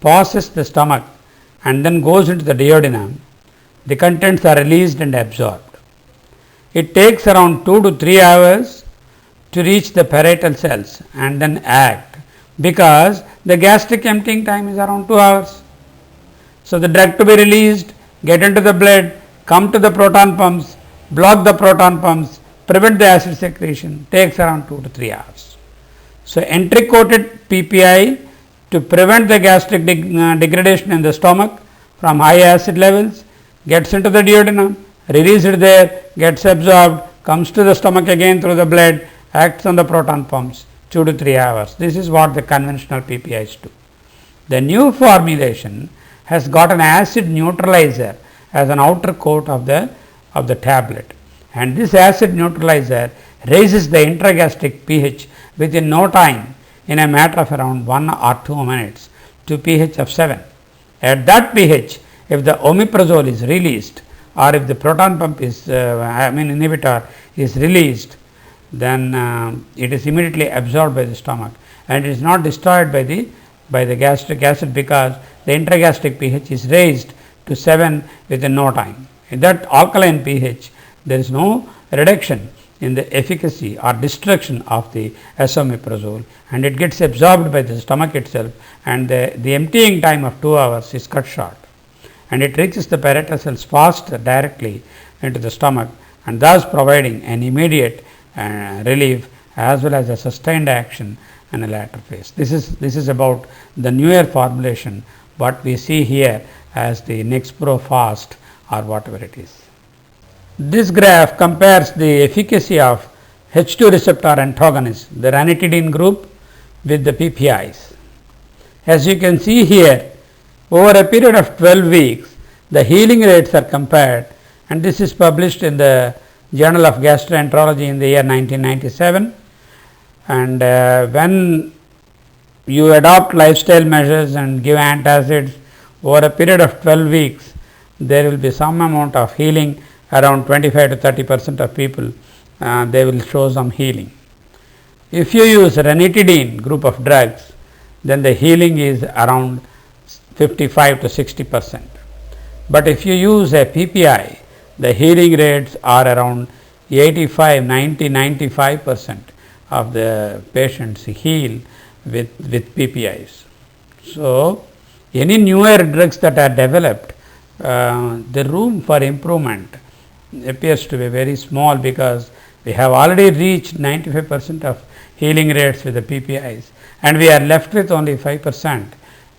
passes the stomach and then goes into the duodenum, the contents are released and absorbed. It takes around 2 to 3 hours to reach the parietal cells and then act, because the gastric emptying time is around 2 hours. So, the drug to be released, get into the blood, come to the proton pumps, block the proton pumps, prevent the acid secretion, takes around 2 to 3 hours. So, enteric coated PPI to prevent the gastric degradation in the stomach from high acid levels, gets into the duodenum, released there, gets absorbed, comes to the stomach again through the blood, acts on the proton pumps 2 to 3 hours. This is what the conventional PPIs do. The new formulation has got an acid neutralizer as an outer coat of the tablet, and this acid neutralizer raises the intragastric pH within no time, in a matter of around 1 or 2 minutes, to pH of 7. At that pH, if the omeprazole is released, or if the proton pump inhibitor is released, then it is immediately absorbed by the stomach, and it is not destroyed by the gastric acid, because the intragastric pH is raised to 7 within no time. In that alkaline pH, there is no reduction in the efficacy or destruction of the esomeprazole, and it gets absorbed by the stomach itself, and the emptying time of 2 hours is cut short, and it reaches the parietal cells fast directly into the stomach, and thus providing an immediate relief as well as a sustained action in a later phase. This is about the newer formulation, what we see here as the Nexpro Fast or whatever it is. This graph compares the efficacy of H2 receptor antagonists, the ranitidine group, with the PPIs. As you can see here, over a period of 12 weeks, the healing rates are compared, and this is published in the Journal of Gastroenterology in the year 1997. And when you adopt lifestyle measures and give antacids over a period of 12 weeks, there will be some amount of healing, around 25 to 30% of people, they will show some healing. If you use ranitidine group of drugs, then the healing is around 55 to 60%. But if you use a PPI, the healing rates are around 85, 90, 95% of the patients heal with PPIs. So, any newer drugs that are developed, the room for improvement appears to be very small, because we have already reached 95% of healing rates with the PPIs, and we are left with only 5%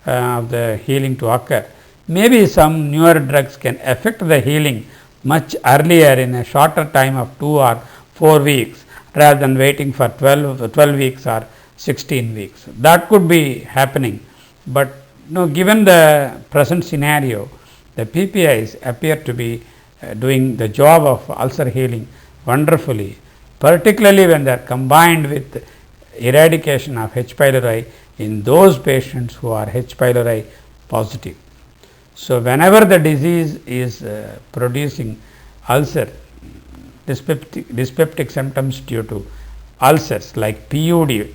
of the healing to occur. Maybe some newer drugs can affect the healing much earlier in a shorter time of 2 or 4 weeks, rather than waiting for 12 weeks or 16 weeks. That could be happening, but given the present scenario, the PPIs appear to be doing the job of ulcer healing wonderfully, particularly when they are combined with eradication of H. pylori in those patients who are H. pylori positive. So, whenever the disease is producing ulcer, dyspeptic symptoms due to ulcers like PUD,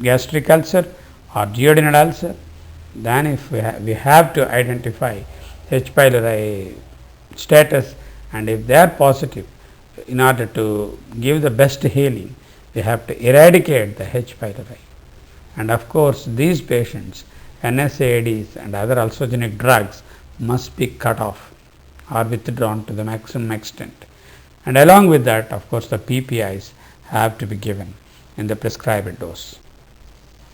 gastric ulcer or duodenal ulcer, then if we have to identify H. pylori status, and if they are positive, in order to give the best healing, we have to eradicate the H. pylori. And of course, these patients, NSAIDs and other ulcerogenic drugs must be cut off or withdrawn to the maximum extent, and along with that, of course, the PPIs have to be given in the prescribed dose.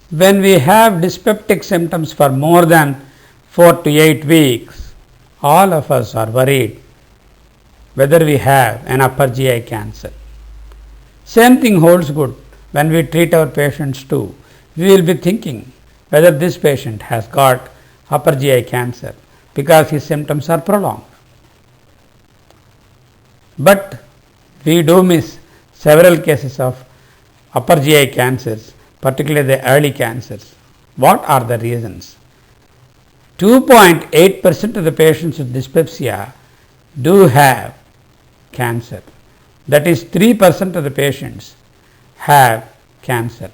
When we have dyspeptic symptoms for more than 4 to 8 weeks, all of us are worried whether we have an upper GI cancer. Same thing holds good when we treat our patients too. We will be thinking whether this patient has got upper GI cancer, because his symptoms are prolonged. But we do miss several cases of upper GI cancers, particularly the early cancers. What are the reasons? 2.8% of the patients with dyspepsia do have cancer. That is, 3% of the patients have cancer.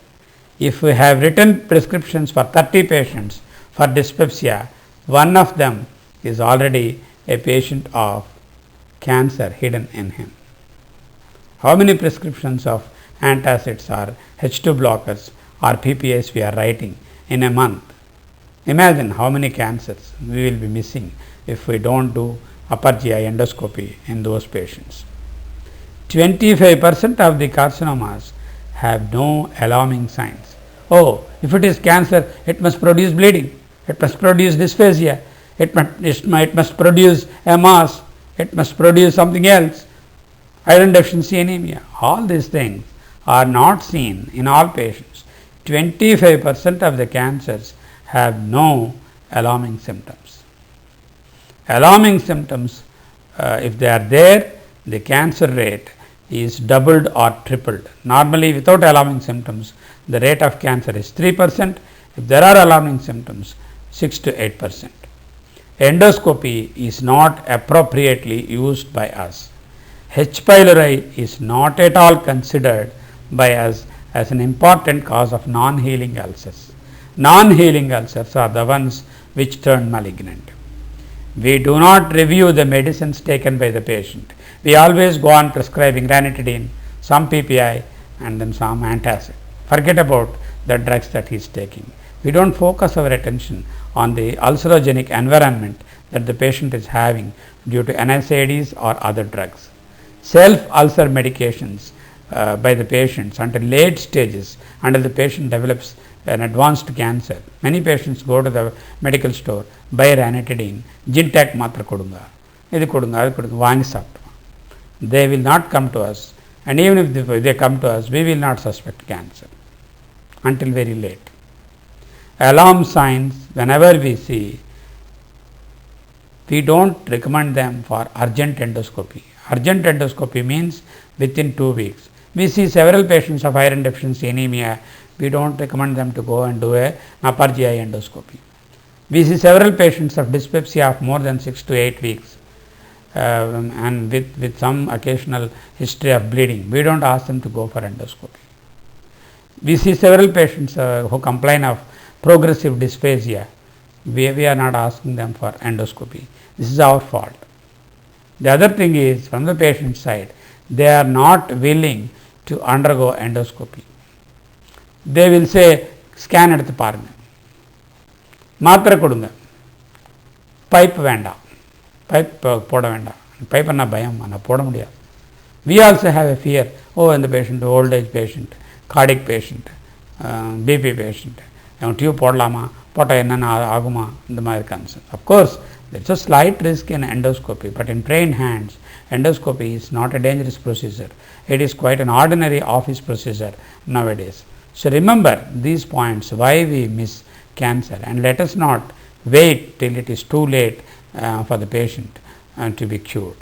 If we have written prescriptions for 30 patients for dyspepsia, one of them is already a patient of cancer hidden in him. How many prescriptions of antacids or H2 blockers or PPIs we are writing in a month? Imagine how many cancers we will be missing if we don't do upper GI endoscopy in those patients. 25% of the carcinomas have no alarming signs. oh, if it is cancer, it must produce bleeding, it must produce dysphagia, it must produce a mass, it must produce something else, iron deficiency anemia. All these things are not seen in all patients. 25% of the cancers have no alarming symptoms. Alarming symptoms, if they are there, the cancer rate is doubled or tripled. Normally, without alarming symptoms, the rate of cancer is 3%. If there are alarming symptoms, 6 to 8%. Endoscopy is not appropriately used by us. H. pylori is not at all considered by us as an important cause of non-healing ulcers. Non-healing ulcers are the ones which turn malignant. We do not review the medicines taken by the patient. We always go on prescribing ranitidine, some PPI and then some antacid. Forget about the drugs that he is taking. We do not focus our attention on the ulcerogenic environment that the patient is having due to NSAIDs or other drugs. Self-ulcer medications by the patients until late stages, until the patient develops an advanced cancer. Many patients go to the medical store, buy ranitidine, Gintac matra kodunga, idu kodunga, adu kodunga, vaangi saaptuma. They will not come to us, and even if they come to us, we will not suspect cancer until very late. Alarm signs, whenever we see, we do not recommend them for urgent endoscopy. Urgent endoscopy means within 2 weeks. We see several patients of iron deficiency anemia, we do not recommend them to go and do a upper GI endoscopy. We see several patients of dyspepsia of more than 6 to 8 weeks and with some occasional history of bleeding. We do not ask them to go for endoscopy. We see several patients who complain of progressive dysphagia. We are not asking them for endoscopy. This is our fault. The other thing is, from the patient side, they are not willing to undergo endoscopy. They will say, scan எடுத்து பாருங்க, மாத்திரை கொடுங்க, pipe வேண்டாம், pipe போட வேண்டாம், pipe என்ன பயம், ஆனால் போட முடியாது. We also have a fear, oh, இந்த patient, old age patient, cardiac patient, BP patient, tube போடலாமா, போட்டால் என்னென்ன ஆகுமா, இந்த மாதிரி concern. Of course, there is a slight risk in endoscopy, but in trained hands, endoscopy is not a dangerous procedure. It is quite an ordinary office procedure nowadays. So remember these points, why we miss cancer, and let us not wait till it is too late for the patient to be cured.